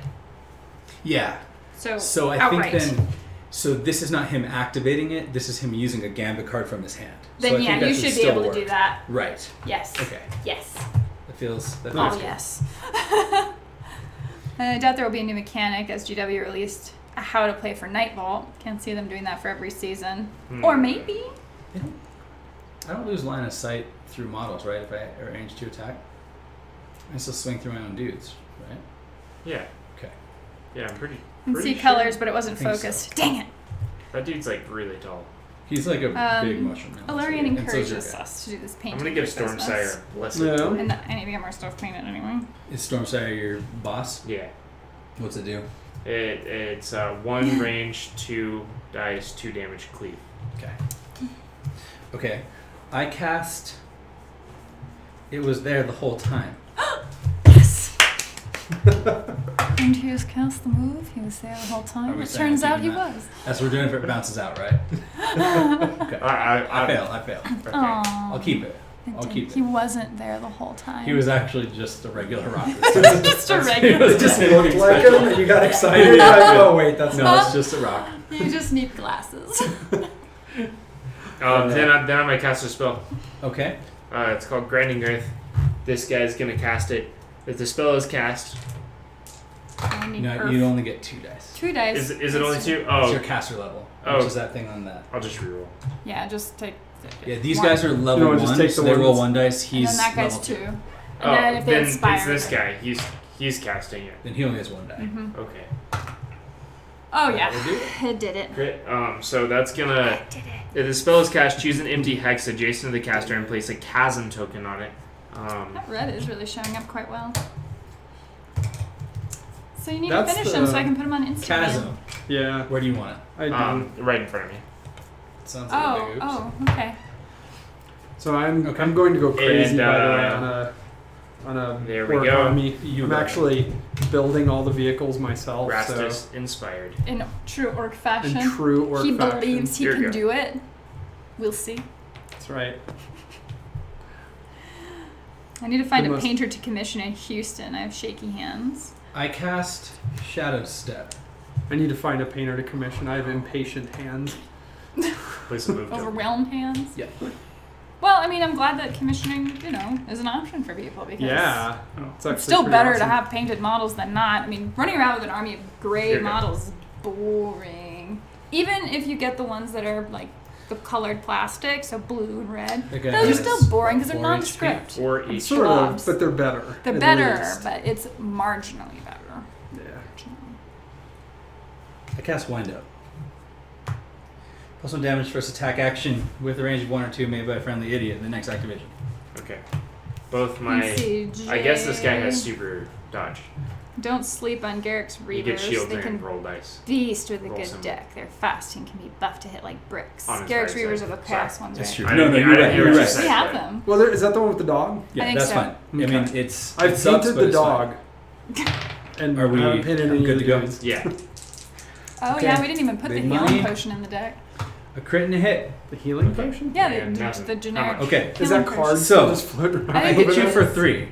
Yeah. So I outright. think then, so this is not him activating it. This is him using a gambit card from his hand. Then so I yeah, think that you should should be still able work. to do that. Right. Yes. Okay. Yes. That feels Oh good. yes. I doubt there will be a new mechanic as GW released a how to play for Night Vault. Can't see them doing that for every season. Or maybe. I don't lose line of sight through models, right? If I arrange to attack, I still swing through my own dudes, right? Yeah. Okay. Yeah, I'm pretty. You can pretty see sure. colors, but it wasn't I think focused. Dang it. That dude's like really tall. He's like a big mushroom. man. Ilarion And so is encourages your guy. us to do this I'm painting. gonna give for Christmas. Stormsire a blessing. Yeah. And I need to get more stuff painted anyway. Is Stormsire your boss? Yeah. What's it do? It's 1 range, 2 dice, 2 damage, cleave. Okay. Okay. I cast. It was there the whole time. Yes! And he just cast the move. He was there the whole Are time. we It saying turns out keeping he that? was. That's what we're doing if it bounces out, right? Okay. I fail. Okay. Aww. I'll keep it. I'll keep it. He wasn't there the whole time. He was actually just a regular rocker. just a regular. It just looked like him and you got excited. You're like, oh wait, that's No, not. it's just a rock. You just need glasses. Then I might cast a spell. Okay. It's called Grinding Earth. This guy's gonna cast it. If the spell is cast, I need No, Earth. you only get 2 dice. 2 dice. is it only 2? It's Oh, your caster level, Oh. which is that thing on that. I'll just reroll. Yeah, just take. Yeah, these one. guys are level No, just 1, take so the they one roll that's- 1 dice. And He's then that guy's level 2. 2. And Oh, then if they then inspire. it's this guy. He's casting it. Then he only has 1 die. Mm-hmm. Okay. Oh That yeah, will do it. it did it. Great. So that's gonna. If the spell is cast, choose an empty hex adjacent to the caster and place a chasm token on it. That red is really showing up quite well. So you need to finish them so I can put them on Instagram. Chasm. Yeah. Where do you want it? Right in front of me. Sounds like a big oops. Oh, okay. So I'm going to go crazy, by the way, on a there we go. army. I'm actually building all the vehicles myself. Rastus inspired. In true orc fashion. In true orc he fashion. believes he can do it. We'll see. That's right. I need to find a painter to commission in Houston. I have shaky hands. I cast Shadow Step. I need to find a painter to commission. I have impatient hands. Place a move. Overwhelmed hands? Yeah. Well, I mean, I'm glad that commissioning, is an option for people because it's still better to have painted models than not. I mean, running around with an army of gray models is boring. Even if you get the ones that are like the colored plastic, so blue and red, those are still boring because they're nondescript. Or each sort of, but they're better. They're better, but it's marginally better. Yeah. I cast Wind Up. Plus 1 damage first attack action with a range of 1 or 2 made by a friendly idiot in the next activation. Okay. Both my... I guess this guy has super dodge. Don't sleep on Garrick's Reavers. You get shields they can roll dice. Beast with a good deck. They're fast and can be buffed to hit like bricks. Garrick's Reavers are the chaos ones, That's right? true. No, you're right. We have them. Well, is that the one with the dog? Yeah, I think that's so. fine. Okay. I mean, it's... I've painted the dog. And are we good to go? Yeah. Oh, okay. yeah, we didn't even put the healing potion in the deck. A crit and a hit. The healing potion? Yeah, the generic. Okay. Is that card just float around? I hit you for 3.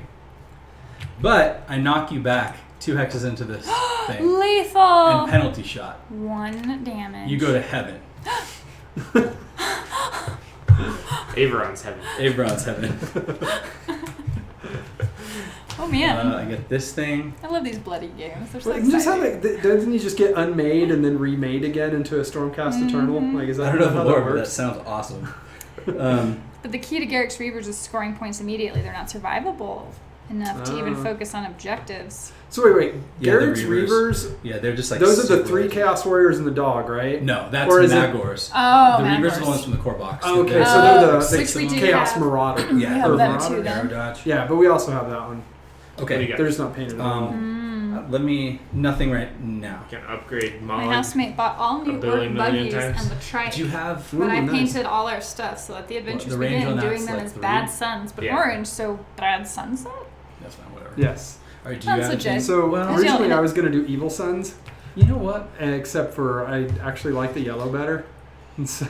But I knock you back 2 hexes into this thing. Lethal! And penalty shot. 1 damage. You go to heaven. Averon's heaven. Averon's heaven. Oh man. I get this thing. I love these bloody games. They're so exciting. Doesn't he just get unmade and then remade again into a Stormcast Eternal? Like, is that I don't know how the that lore, but works? that sounds awesome. But the key to Garrick's Reavers is scoring points immediately. They're not survivable enough to even focus on objectives. So wait. Garrick's Reavers. Yeah, they're just like... Those are the 3 Chaos Warriors and the dog, right? No, that's Magors. Oh, the Reavers are the ones from the core box. Oh, okay, so they're the Chaos Marauder. Yeah, we have them too then. Yeah, but we also have that one. Okay. They're just not painted let me... Nothing right now. You can upgrade My housemate bought all new orc buggies and the trike. Do you have... But I painted all our stuff so that the adventures begin doing them as bad sons. But orange, so bad sunset? That's fine, whatever. Yes. All right, do you have So originally I was going to do Evil Sons. You know what? Except for I actually like the yellow better. And so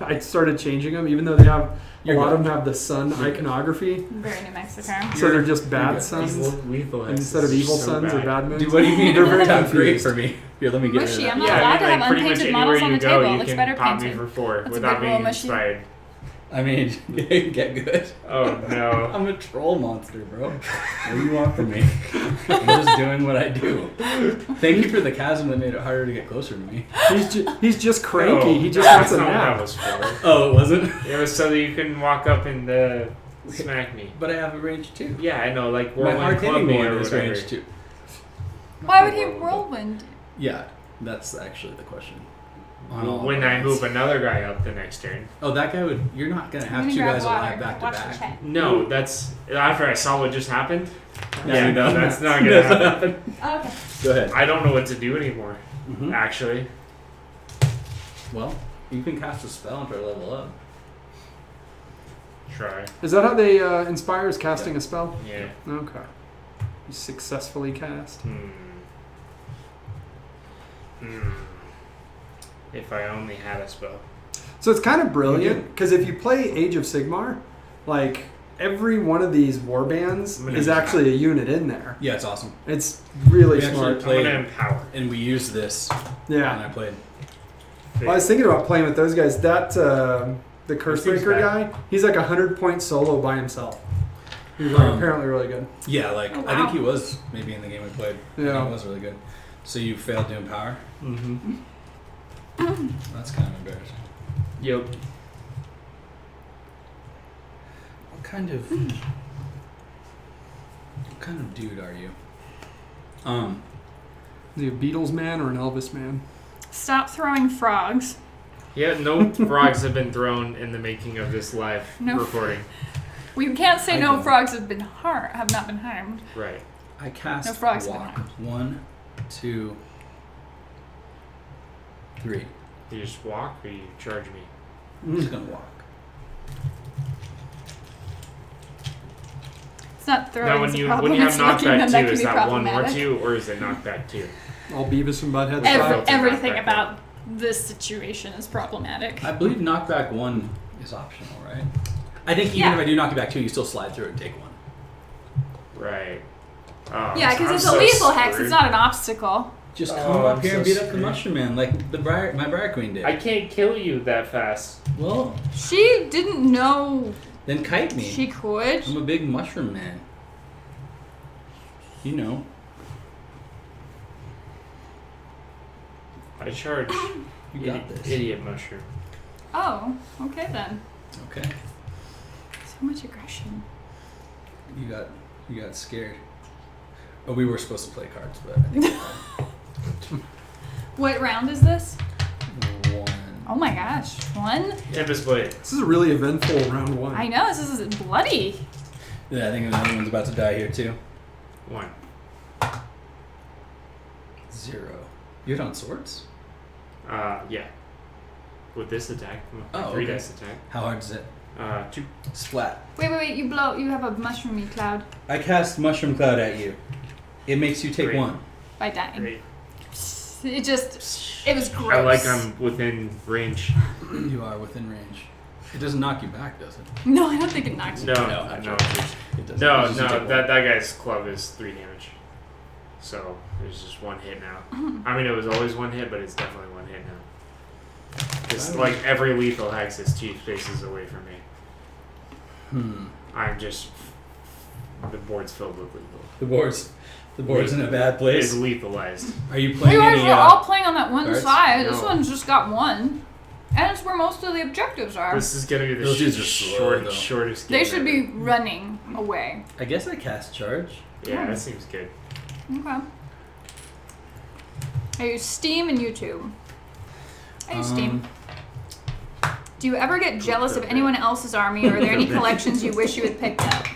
I started changing them, even though they have... A lot of them have the sun iconography. Very New Mexico. So they're just bad sons instead of evil sons or bad moons. Dude, what do you mean? They're very great for me. Here, let me get rid of that. I'm not allowed to have unpainted models on the table. It looks better pop painted. me for 4 That's without being inspired. I mean, get good. Oh no. I'm a troll monster, bro. What do you want from me? I'm just doing what I do. Thank you for the chasm that made it harder to get closer to me. He's just cranky. He just wants a nap. Oh, it wasn't? It was so that you couldn't walk up and smack me. But I have a range 2. Yeah, I know. Like my hard hitting one is range 2. Why would he whirlwind? Yeah, that's actually the question. When I move another guy up the next turn. Oh, that guy would... You're not going to have 2 guys alive back to back. No, that's... After I saw what just happened? Yeah, no, that's not going to happen. Okay. Go ahead. I don't know what to do anymore, actually. Well, you can cast a spell and try to level up. Try. Is that how they inspire is casting a spell? Yeah. Okay. You successfully cast? If I only had a spell. So it's kind of brilliant, because if you play Age of Sigmar, like, every one of these warbands is actually a unit in there. Yeah, it's awesome. It's really smart. I'm going to empower. And we used this when I played. Well, I was thinking about playing with those guys. That, the Cursebreaker guy, he's like 100-point solo by himself. He's apparently really good. Yeah, like, I think he was maybe in the game we played. Yeah. He was really good. So you failed to empower? Mm-hmm. That's kind of embarrassing. Yep. What kind of dude are you? Is he a Beatles man or an Elvis man? Stop throwing frogs. Yeah, no frogs have been thrown in the making of this live recording. We can't say no frogs have not been harmed. Right. I cast no frogs walk 1, 2, 3. You just walk or you charge me? I'm just gonna walk. It's not throwing. Now, when you have knockback 2, is that 1 more 2, or is it knockback 2? All Beavis and Butthead style. Everything about this situation is problematic. I believe knockback 1 is optional, right? I think even if I do knockback 2, you still slide through and take 1. Right. Yeah, because it's a lethal hex. It's not an obstacle. Just come up here and beat up the Mushroom Man like my Briar Queen did. I can't kill you that fast. Well, she didn't know. Then kite me. She could. I'm a big Mushroom Man. You know. I charge. You got this. Idiot Mushroom. Oh, okay then. Okay. So much aggression. You got scared. Oh, we were supposed to play cards, but I think What round is this? 1. Oh my gosh, 1? Tempest Blade. This is a really eventful round 1. I know, this is bloody. Yeah, I think another one's about to die here too. 1. 0. You hit on swords? Yeah. With this attack. Oh, 3 okay. dice attack. How hard is it? 2. Splat. Wait, you have a mushroomy cloud. I cast Mushroom Cloud at you. It makes you take Great. 1. By dying. Great. It was gross. I like I'm within range. You are within range. It doesn't knock you back, does it? No, I don't think it knocks you. No, It doesn't. No, It just take that 1. guy's club is 3 damage. So there's just 1 hit now. I mean, it was always 1 hit, but it's definitely 1 hit now. It's like every lethal hex is 2 spaces away from me. I'm just... The board's filled with lethal. The board's in a bad place. It's lethalized. Are you playing We any? were all playing on that one cards? side. This No. one's just got 1. And it's where most of the objectives are. This is gonna be the Those dudes are slow, shortest game They should ever. be running away. I guess I cast charge. Yeah, that seems good. Okay. I use Steam and YouTube. I use Steam. Do you ever get jealous of anyone else's army, or are there any collections you wish you had picked up?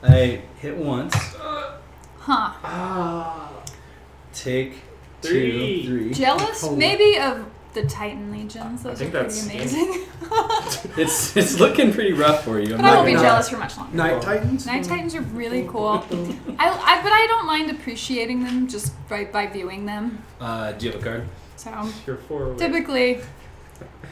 I hit once. Huh. Take 3. 2, 3. Jealous? Maybe of the Titan Legions. Those think are pretty that's amazing. It's looking pretty rough for you. But I won't be jealous for much longer. Night Titans? Night Titans are really cool. But I don't mind appreciating them just by viewing them. Do you have a card? So You're 4 away. typically,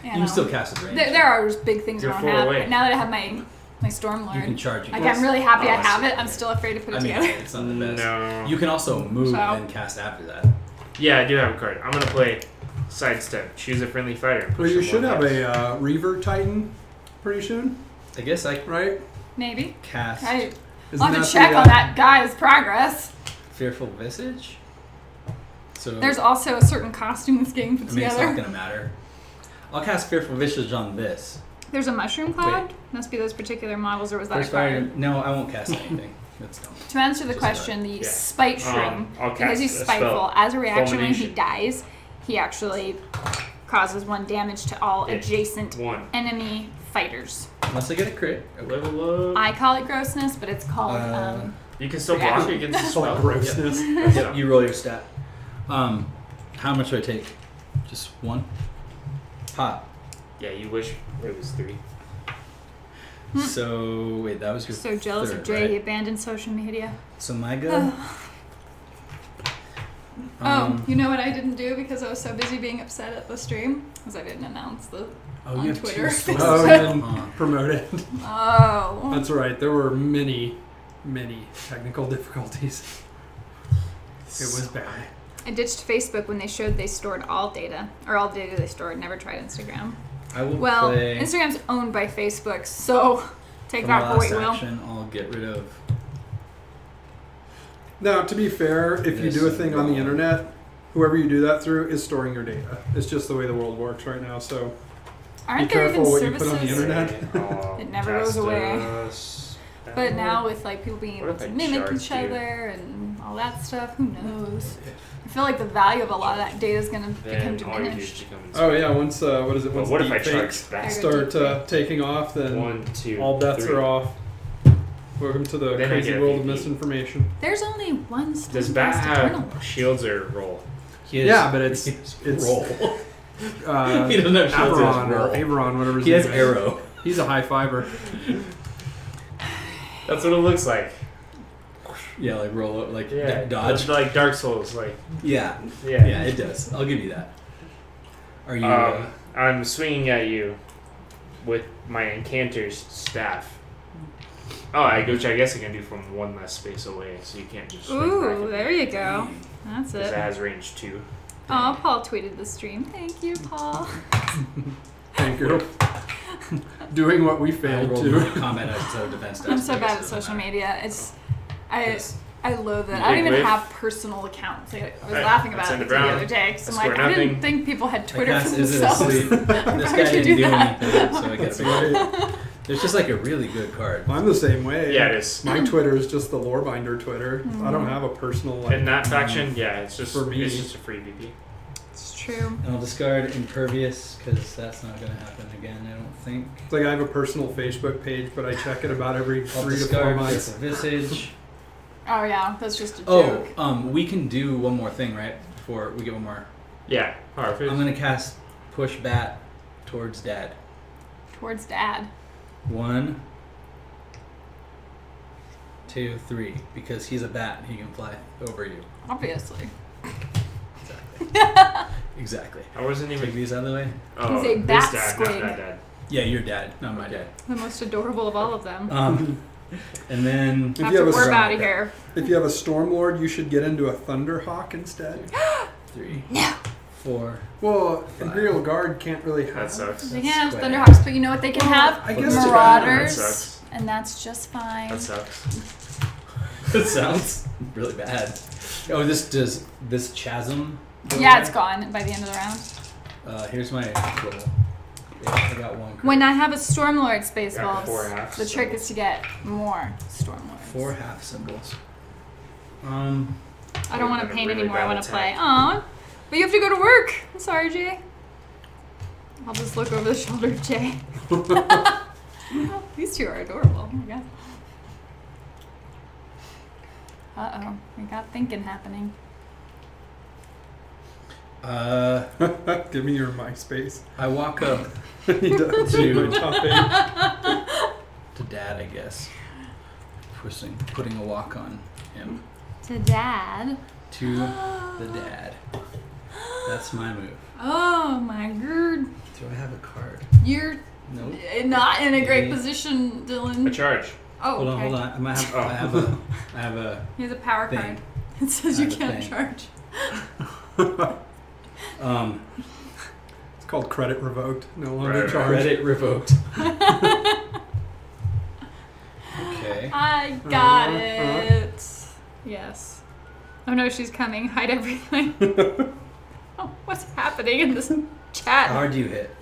You can still cast a range. there are just big things I You're don't 4 have. away. But now that I have my Stormlord, You can charge. like I'm really happy I I have see. it. I'm still afraid to put it I mean, together. it's not the best. No. You can also move So- and cast after that. Yeah, I do have a card. I'm gonna play Sidestep. Choose a friendly fighter. and Well, push you them should 1 have dice. a Reaver Titan pretty soon, I guess I right? Maybe. cast I'll Isn't have that to check the, on that guy's progress. Fearful Visage. So There's also a certain costume this game puts I mean, it's not together. gonna matter. I'll cast Fearful Visage on this. There's a mushroom cloud. Must be those particular models, or was that First a card? fire. No, I won't cast anything. That's dumb. To answer the Just question, the Yeah. Spite Shroom, I'll because cast he's a spiteful, spell. as a reaction when he Fulmination. dies, he actually causes 1 damage to all Yeah. adjacent 1. enemy fighters. Unless I get a crit. Level up. I call it grossness, but it's called You can still block against the It's called spell. grossness. Yep, you roll your stat. How much do I take? Just 1? Pop. Yeah, you wish it was 3. So, wait, that was your so jealous third, of Jay, he right? abandoned social media. So my go? You know what I didn't do because I was so busy being upset at the stream? Because I didn't announce the Oh, on you have Twitter. 2 stores. Oh, you didn't Uh-huh. promote it. Oh. That's right. There were many technical difficulties. It was bad. I ditched Facebook when they showed they stored all data, or all data they stored. Never tried Instagram. I will Well, play Instagram's owned by Facebook, so take for my that for what last you will. action, I'll get rid of Now, to be fair, if you This do a thing on the wrong. internet, whoever you do that through is storing your data. It's just the way the world works right now. So Aren't be there careful even what you put services? on the internet. It never goes away. But now with like people being What able if to I mimic charge each you? other and all that stuff, who knows? I feel like the value of a lot of that data is going to become Then all you do is diminished. become Oh yeah, once what is it? But Once what if I deepfakes charge back? start taking off, then 1, 2, all bets 3. are off. Welcome to the crazy world of misinformation. There's only one stone. Does Bat have shields or roll? Yeah, but it's roll. He doesn't have shields. Averon, whatever his name is. He has arrow. He's a high fiber. That's what it looks like. Yeah, like roll, like dodge. Like Dark Souls, like. Yeah, it does. I'll give you that. Are you? I'm swinging at you with my Incanter's staff. Which I guess I can do from one less space away, so you can't just swing back. Ooh, there you go. That's it. Because it has range 2. Oh, Paul tweeted the stream. Thank you, Paul. Thank you. Doing what we failed to. Combat instead of defense. I'm so bad at social media. I loathe it. I don't even have personal accounts. Like, I was laughing about it the other day because I'm like, I didn't think people had Twitter for themselves. This guy didn't do anything, so I guess there's just like a really good card. I'm the same way. Yeah, it is. My Twitter is just the Lorebinder Twitter. I don't have a personal. Like, in that faction, it's just for me. It's just a free VP. It's true. And I'll discard Impervious because that's not going to happen again. I don't think. It's like I have a personal Facebook page, but I check it about every 3 to 4 months. Visage. Oh yeah, that's just a joke. We can do one more thing, right? Before we get one more. Yeah. I'm going to cast Push Bat towards Dad. Towards Dad. 1, 2, 3. Because he's a bat and he can fly over you. Obviously. Exactly. I wasn't even. Take these out of the way. Oh, he's a bat dad, squid. not that dad. Yeah, your dad, not my dad. The most adorable of all of them. And then After we're out of here. If you have a Stormlord, you should get into a Thunderhawk instead. 3, No. 4. Well, Imperial Guard can't really have. That sucks. They can have Thunderhawks, but you know what they can have? I guess Marauders. That sucks. And that's just fine. That sucks. That sounds really bad. Oh, this chasm. Yeah, it's gone by the end of the round. Here's my roll. I got one. When I have a Stormlord Space Got Bulbs, 4 half the trick is to get more Stormlords. 4 half symbols. I don't want to paint really anymore. I bad want to play. attack. Aw, but you have to go to work. I'm sorry, Jay. I'll just look over the shoulder of Jay. These two are adorable. Oh my god. Uh-oh. We got thinking happening. Give me your MySpace. I walk up to Dad, I guess. Putting a walk on him. To Dad. To the Dad. That's my move. Oh my god. Do I have a card? You're Nope. not in a great position, Dylan. A charge. Oh, Hold on, okay. hold on. I have a. Here's a power thing. card. It says you can't charge. It's called credit revoked. No longer charged. Credit revoked. Okay. I got it. Yes. Oh no, she's coming. Hide everything. Oh, what's happening in this chat? How hard do you hit?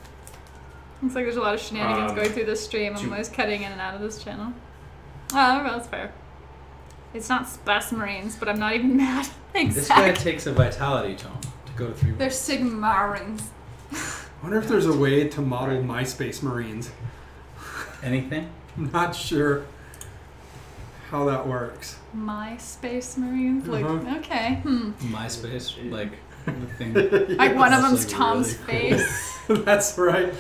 Looks like there's a lot of shenanigans going through this stream. I'm always cutting in and out of this channel. Oh, well, that's fair. It's not Space Marines, but I'm not even mad. Thanks, This Zach. guy takes a vitality tome to go to 3. They're Sigmarines. I wonder if there's a way to model MySpace Marines. Anything? I'm not sure how that works. My Space Marines? Like, okay. MySpace, like the thing. Like one of them's like Tom's really cool. face. That's right.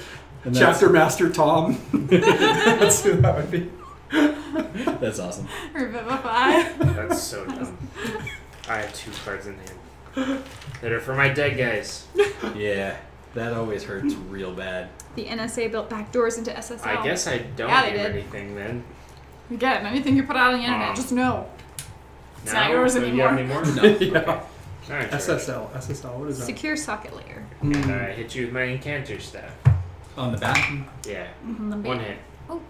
And Chapter Master Tom. That's who that would be. That's awesome. Revivify. That's so dumb. I have 2 cards in hand that are for my dead guys. Yeah, that always hurts real bad. The NSA built backdoors into SSL. I guess I don't Yeah, they give did. anything then. Again, anything you put out on the internet, just know. It's not yours so anymore. You have any more? No. Yeah. All right, SSL, what is that? Secure socket layer. And I hit you with my Incanter staff. On the bat? Yeah. Mm-hmm. 1 hit.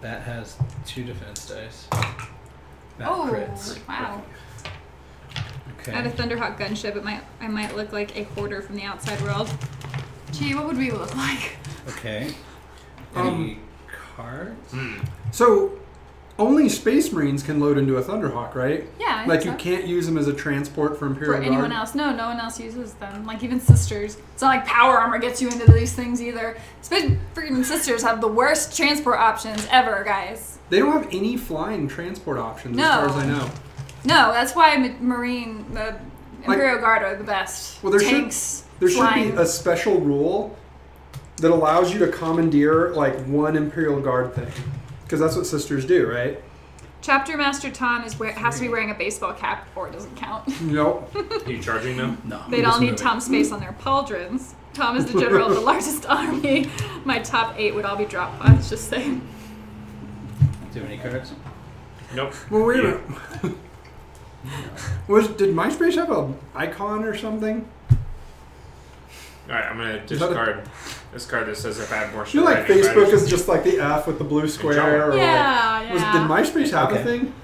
Bat has 2 defense dice. Bat Oh, crits. wow. Okay. I have a Thunderhawk gunship. I might look like a hoarder from the outside world. Gee, what would we look like? Okay. Any cards? So, only Space Marines can load into a Thunderhawk, right? Yeah. Like you can't use them as a transport for Imperial Guard. For anyone else. No one else uses them. Like even Sisters. It's not like power armor gets you into these things either. Freaking Sisters have the worst transport options ever, guys. They don't have any flying transport options as far as I know. No, that's why Imperial Guard are the best. Well, there Tanks, should be a special rule that allows you to commandeer like one Imperial Guard thing. Because that's what Sisters do, right? Chapter Master Tom has to be wearing a baseball cap or it doesn't count. Nope. Are you charging them? No. They'd all need Tom's face on their pauldrons. Tom is the general of the largest army. My top 8 would all be drop pods, just saying. Do you have any cards? Nope. Well, wait a minute. Did MySpace have an icon or something? Alright, I'm going to discard this card that says if I have more shit. You know, like Facebook is just like the F with the blue square? Or yeah. Did MySpace have a thing?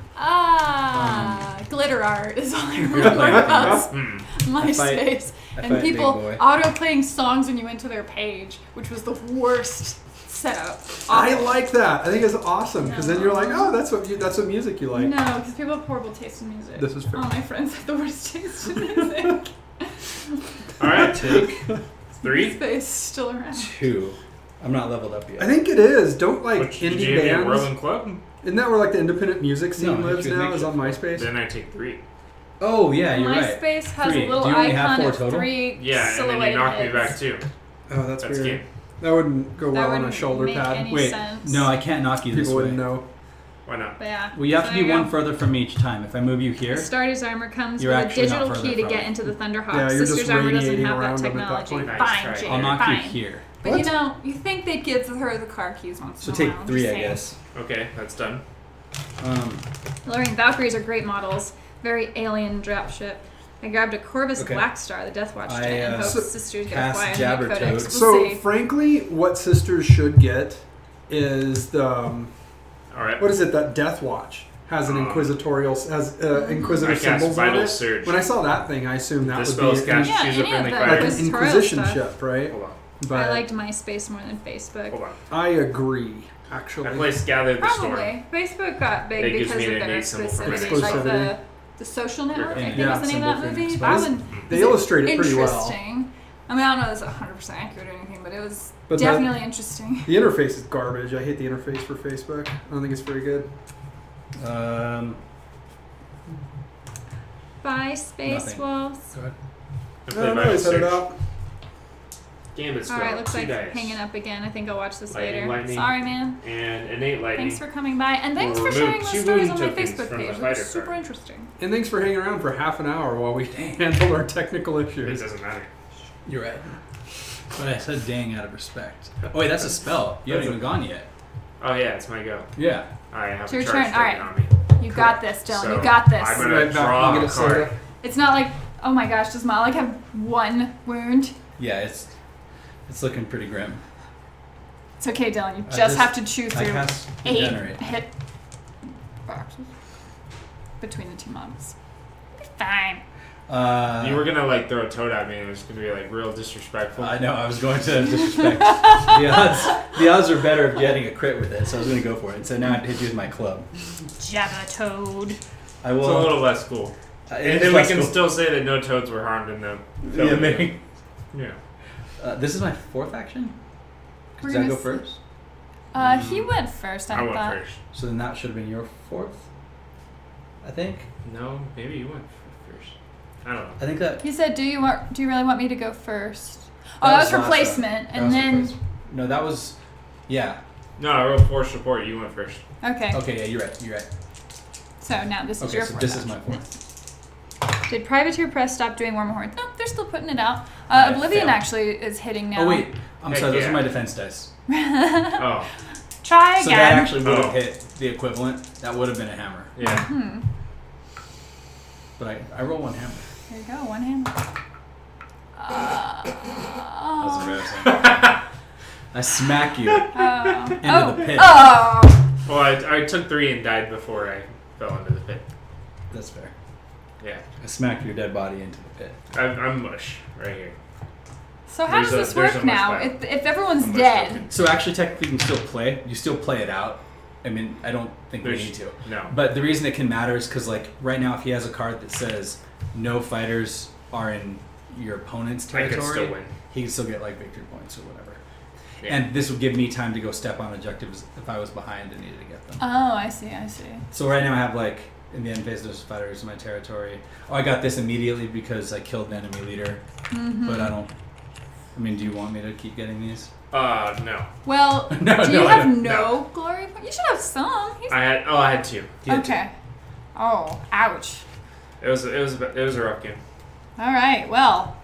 Glitter art is all I remember about MySpace. And people auto-playing songs when you went to their page, which was the worst setup. I like that. I think it's awesome because then you're like, oh, that's what music you like. No, because people have horrible taste in music. This is fair. All my friends have the worst taste in music. Alright, take 3. MySpace still around. 2. I'm not leveled up yet. I think it is. Don't like Which, indie bands. Whirling Club? Isn't that where like the independent music scene lives you now? Is on MySpace? Then I take 3. Oh, yeah, you're right. MySpace has 3. a little Do you only have icon 4 of total? 3 Yeah, and then you knock me back 2. Oh, that's weird. Game. That wouldn't go well on a wouldn't shoulder make pad. any Wait, sense. no, I can't knock you this People way. wouldn't know. Why not? But yeah. Well, you have So to there be you one go. further from me each time. If I move you here, Astartes armor comes You're with a actually not digital further key to from get it. into the Thunderhawk. Yeah, you're Sisters just armor doesn't radiating have that around them at that technology. point. Nice Fine, try. Jade, I'll knock fine. you here. But What? you know, you think they'd give her the car keys once So in a take while. 3, just I saying. guess. Okay, that's done. Lorraine, Valkyries are great models. Very alien dropship. I grabbed a Corvus Okay. Black Star, the Death Watch I, kit, and hope so- Sisters get a cast fly on the Jabber Codex. Toad. We'll So, see. frankly, what Sisters should get is the Alright. what is it? That Death Watch has an inquisitorial inquisitor I cast symbols on Vital it. Surge. When I saw that thing, I assumed that This would spell's be cast Yeah, choose up any in of the the like fire. an Inquisitorial Inquisition stuff. ship, right? Hold on. But I liked MySpace more than Facebook. Hold on. I agree, actually. I placed Gather the Storm. Probably. Facebook got big It gives because me of an their innate symbol for exclusivity. Like exclusivity. the Social Network, I think Yeah, was the name of that symbol for movie. an That exposure. one They was illustrate it pretty well. interesting. I mean, I don't know if it's 100% accurate or anything, but it was But definitely interesting. The interface is garbage. I hate the interface for Facebook. I don't think it's very good. Bye, Space Nothing. Wolves. Go ahead. I I played don't know. Vital I set it Surge. up. Gambit spell. Alright, looks 2 like dice. hanging up again. I think I'll watch this Lightning, later. lightning. Sorry, man. And innate lightning. Thanks for coming by. And thanks We'll for remove sharing those 2 stories wound on my tokens Facebook from page. the That fighter was super card. interesting. And thanks for hanging around for half an hour while we handled our technical It issues. doesn't matter. You're right. But I said dang out of respect. Oh, wait, that's a spell. You haven't even gone yet. Oh yeah, it's my go. Yeah. I have It's a your charge turn. token Alright. on me. You got this, Dylan. So, you got this. I'm Right gonna back draw and a get a soda. card. It's not like, oh my gosh, does Malik have 1 wound? Yeah, it's looking pretty grim. It's okay, Dylan. You I just have to chew I through cast 8 Regenerate. hit boxes between the 2 mobs. Be fine. You were gonna like throw a toad at me and it was gonna be like real disrespectful. I know, I was going to disrespect. the odds are better of getting a crit with it, so I was going to go for it. So now I hit you with my club. Jabba Toad. I will. It's a little less cool. And then we can still say that no toads were harmed in the Yeah, maybe. Yeah. This is my 4th action? We're Does that gonna go first? He went first, I thought. went first. So then that should have been your 4th? I think. No, maybe you went first. I don't know. I think that. He said, "Do you really want me to go first?" Oh, That that was was for last placement, That and was then the place. No, that was. Yeah. No, I wrote force support. You went first. okay. Okay, yeah, you're right. So now this is Okay, your so fourth this is action. my 4th. Did Privateer Press stop doing Warhammer Hordes? No, they're still putting it out. I Oblivion failed. actually is hitting now. Oh, wait. I'm Heck sorry, those yeah. are my defense dice. Oh, Try So again. that actually would have Oh. hit the equivalent. That would have been a hammer. yeah. But I roll 1 hammer. There you go, 1 hand. That's embarrassing. I smack you into the pit. Oh. Well, I took 3 and died before I fell into the pit. That's fair. Yeah. I smacked your dead body into the pit. I'm mush right here. So how does this there's work a much now? better. If everyone's A much dead, token. So actually, technically, you can still play. You still play it out. I mean, I don't think we need to. No. But the reason it can matter is because, like, right now, if he has a card that says no fighters are in your opponent's territory, still win. he can still get, like, victory points or whatever. Yeah. And this would give me time to go step on objectives if I was behind and needed to get them. Oh, I see. So right now I have, like, in the end phase, there's fighters in my territory. Oh, I got this immediately because I killed an enemy leader. But I don't... I mean, do you want me to keep getting these? No. Well, do you have no glory points? You should have some. I had 2. Okay. Oh, ouch. It was a rough game. All right. Well,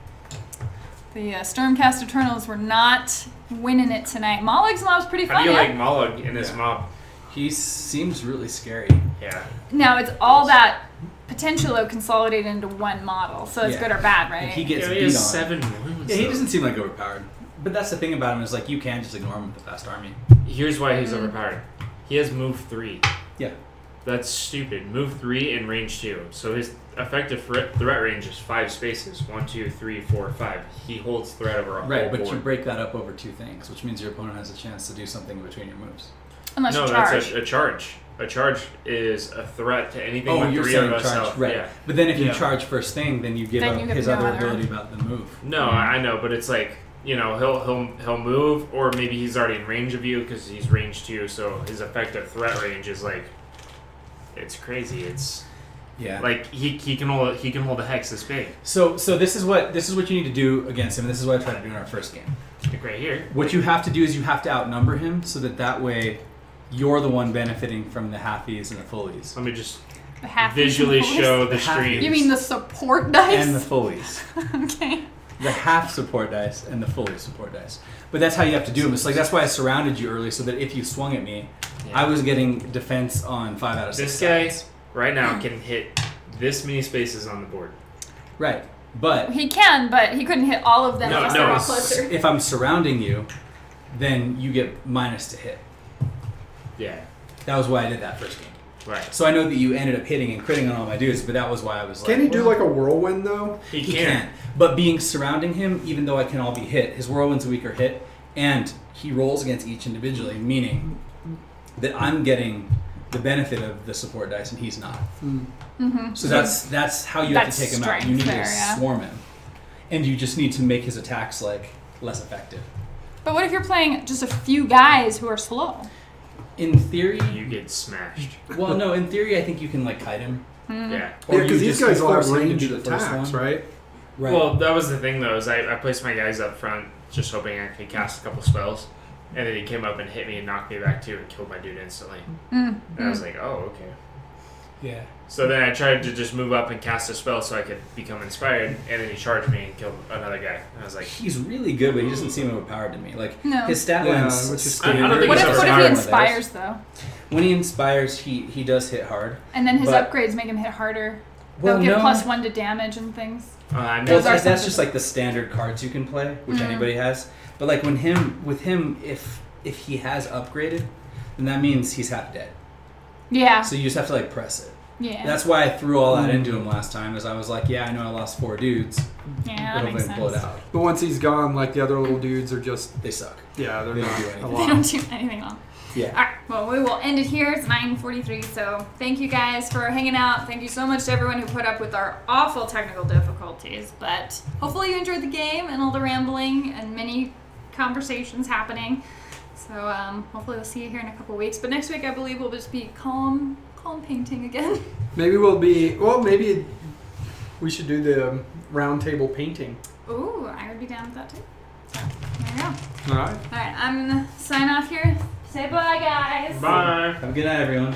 the Stormcast Eternals were not winning it tonight. Mollog's mob's pretty fun. How do you like Molog in this mob? He seems really scary. Yeah. Now it's all that potential consolidated into one model, so it's good or bad, right? And he gets he beat has on. 7 wounds. Yeah, he doesn't seem like overpowered. But that's the thing about him is like you can just ignore him with a fast army. Here's why he's overpowered. He has move 3. Yeah. That's stupid. Move 3 and range 2. So his effective threat range is 5 spaces. 1, 2, 3, 4, 5. He holds threat over a whole board. Right, but you break that up over 2 things, which means your opponent has a chance to do something in between your moves. Unless you charge. That's a charge. A charge is a threat to anything with you're 3 saying of us charge, out. right. Yeah. But then if you charge first thing, then you give Then up you give his no other other. ability about the move. No, I know, but it's like, you know, he'll move, or maybe he's already in range of you because he's range 2, so his effective threat range is like, it's crazy. It's like he can hold a hex this big. So this is what you need to do against him. This is what I tried to do in our first game. Like right here. What you have to do is you have to outnumber him so that way you're the one benefiting from the halfies and the fullies. Let me just The half visually and the show fullies? the stream. You mean the support dice? And the fullies. Okay. The half support dice and the fully support dice. But that's how you have to do them. It's like that's why I surrounded you early so that if you swung at me, I was getting defense on 5 out of 6 This guy sides. right now can hit this many spaces on the board. Right. But He can, but he couldn't hit all of them No, unless no, they're all it's- closer. if I'm surrounding you, then you get minus to hit. Yeah. That was why I did that first game. Right. So I know that you ended up hitting and critting on all my dudes, but that was why I was like... Can he do like a whirlwind though? He He can. can. But being surrounding him, even though I can all be hit, his whirlwind's a weaker hit, and he rolls against each individually, meaning that I'm getting the benefit of the support dice and he's not. Mm-hmm. So that's how you have to take him out. You need there, to swarm him. And you just need to make his attacks like less effective. But what if you're playing just a few guys who are slow? In theory, You get smashed. well, no. In theory, I think you can like kite him. Yeah. Or Yeah, because you these just guys all have force him to ranged do the first attacks, one. right? Right. Well, that was the thing though, is I placed my guys up front just hoping I could cast a couple spells. And then he came up and hit me and knocked me back too and killed my dude instantly. And I was like, oh, okay. yeah. So then I tried to just move up and cast a spell so I could become inspired, and then he charged me and killed another guy. And I was like, He's really good, but he doesn't seem overpowered to me. Like No. his stat Yeah, line's which is standard. I don't think What he's if he overpowered. inspires, though? When he inspires, he does hit hard. And then his But- upgrades make him hit harder. Well, They'll give no. +1 to damage and things. I Those know. are That's something- just like the standard cards you can play, which Mm-hmm. anybody has. But like with him, if he has upgraded, then that means he's half dead. Yeah. So you just have to like press it. Yeah. That's why I threw all that into him last time, is I was like, yeah, I know I lost 4 dudes, yeah, but that hopefully makes I can pull it sense. out. But once he's gone, like the other little dudes are just They suck. they're They don't not do anything. a They lot. don't do anything wrong. Yeah. Alright, well, we will end it here. It's 9:43, so thank you guys for hanging out. Thank you so much to everyone who put up with our awful technical difficulties, but hopefully you enjoyed the game and all the rambling and many conversations happening. So hopefully we'll see you here in a couple weeks. But next week, I believe we'll just be calm painting again. Maybe maybe we should do the round table painting. Ooh, I would be down with that too. So, there you go. All right. Alright, I'm gonna sign off here. Say bye, guys. Bye. Have a good night, everyone.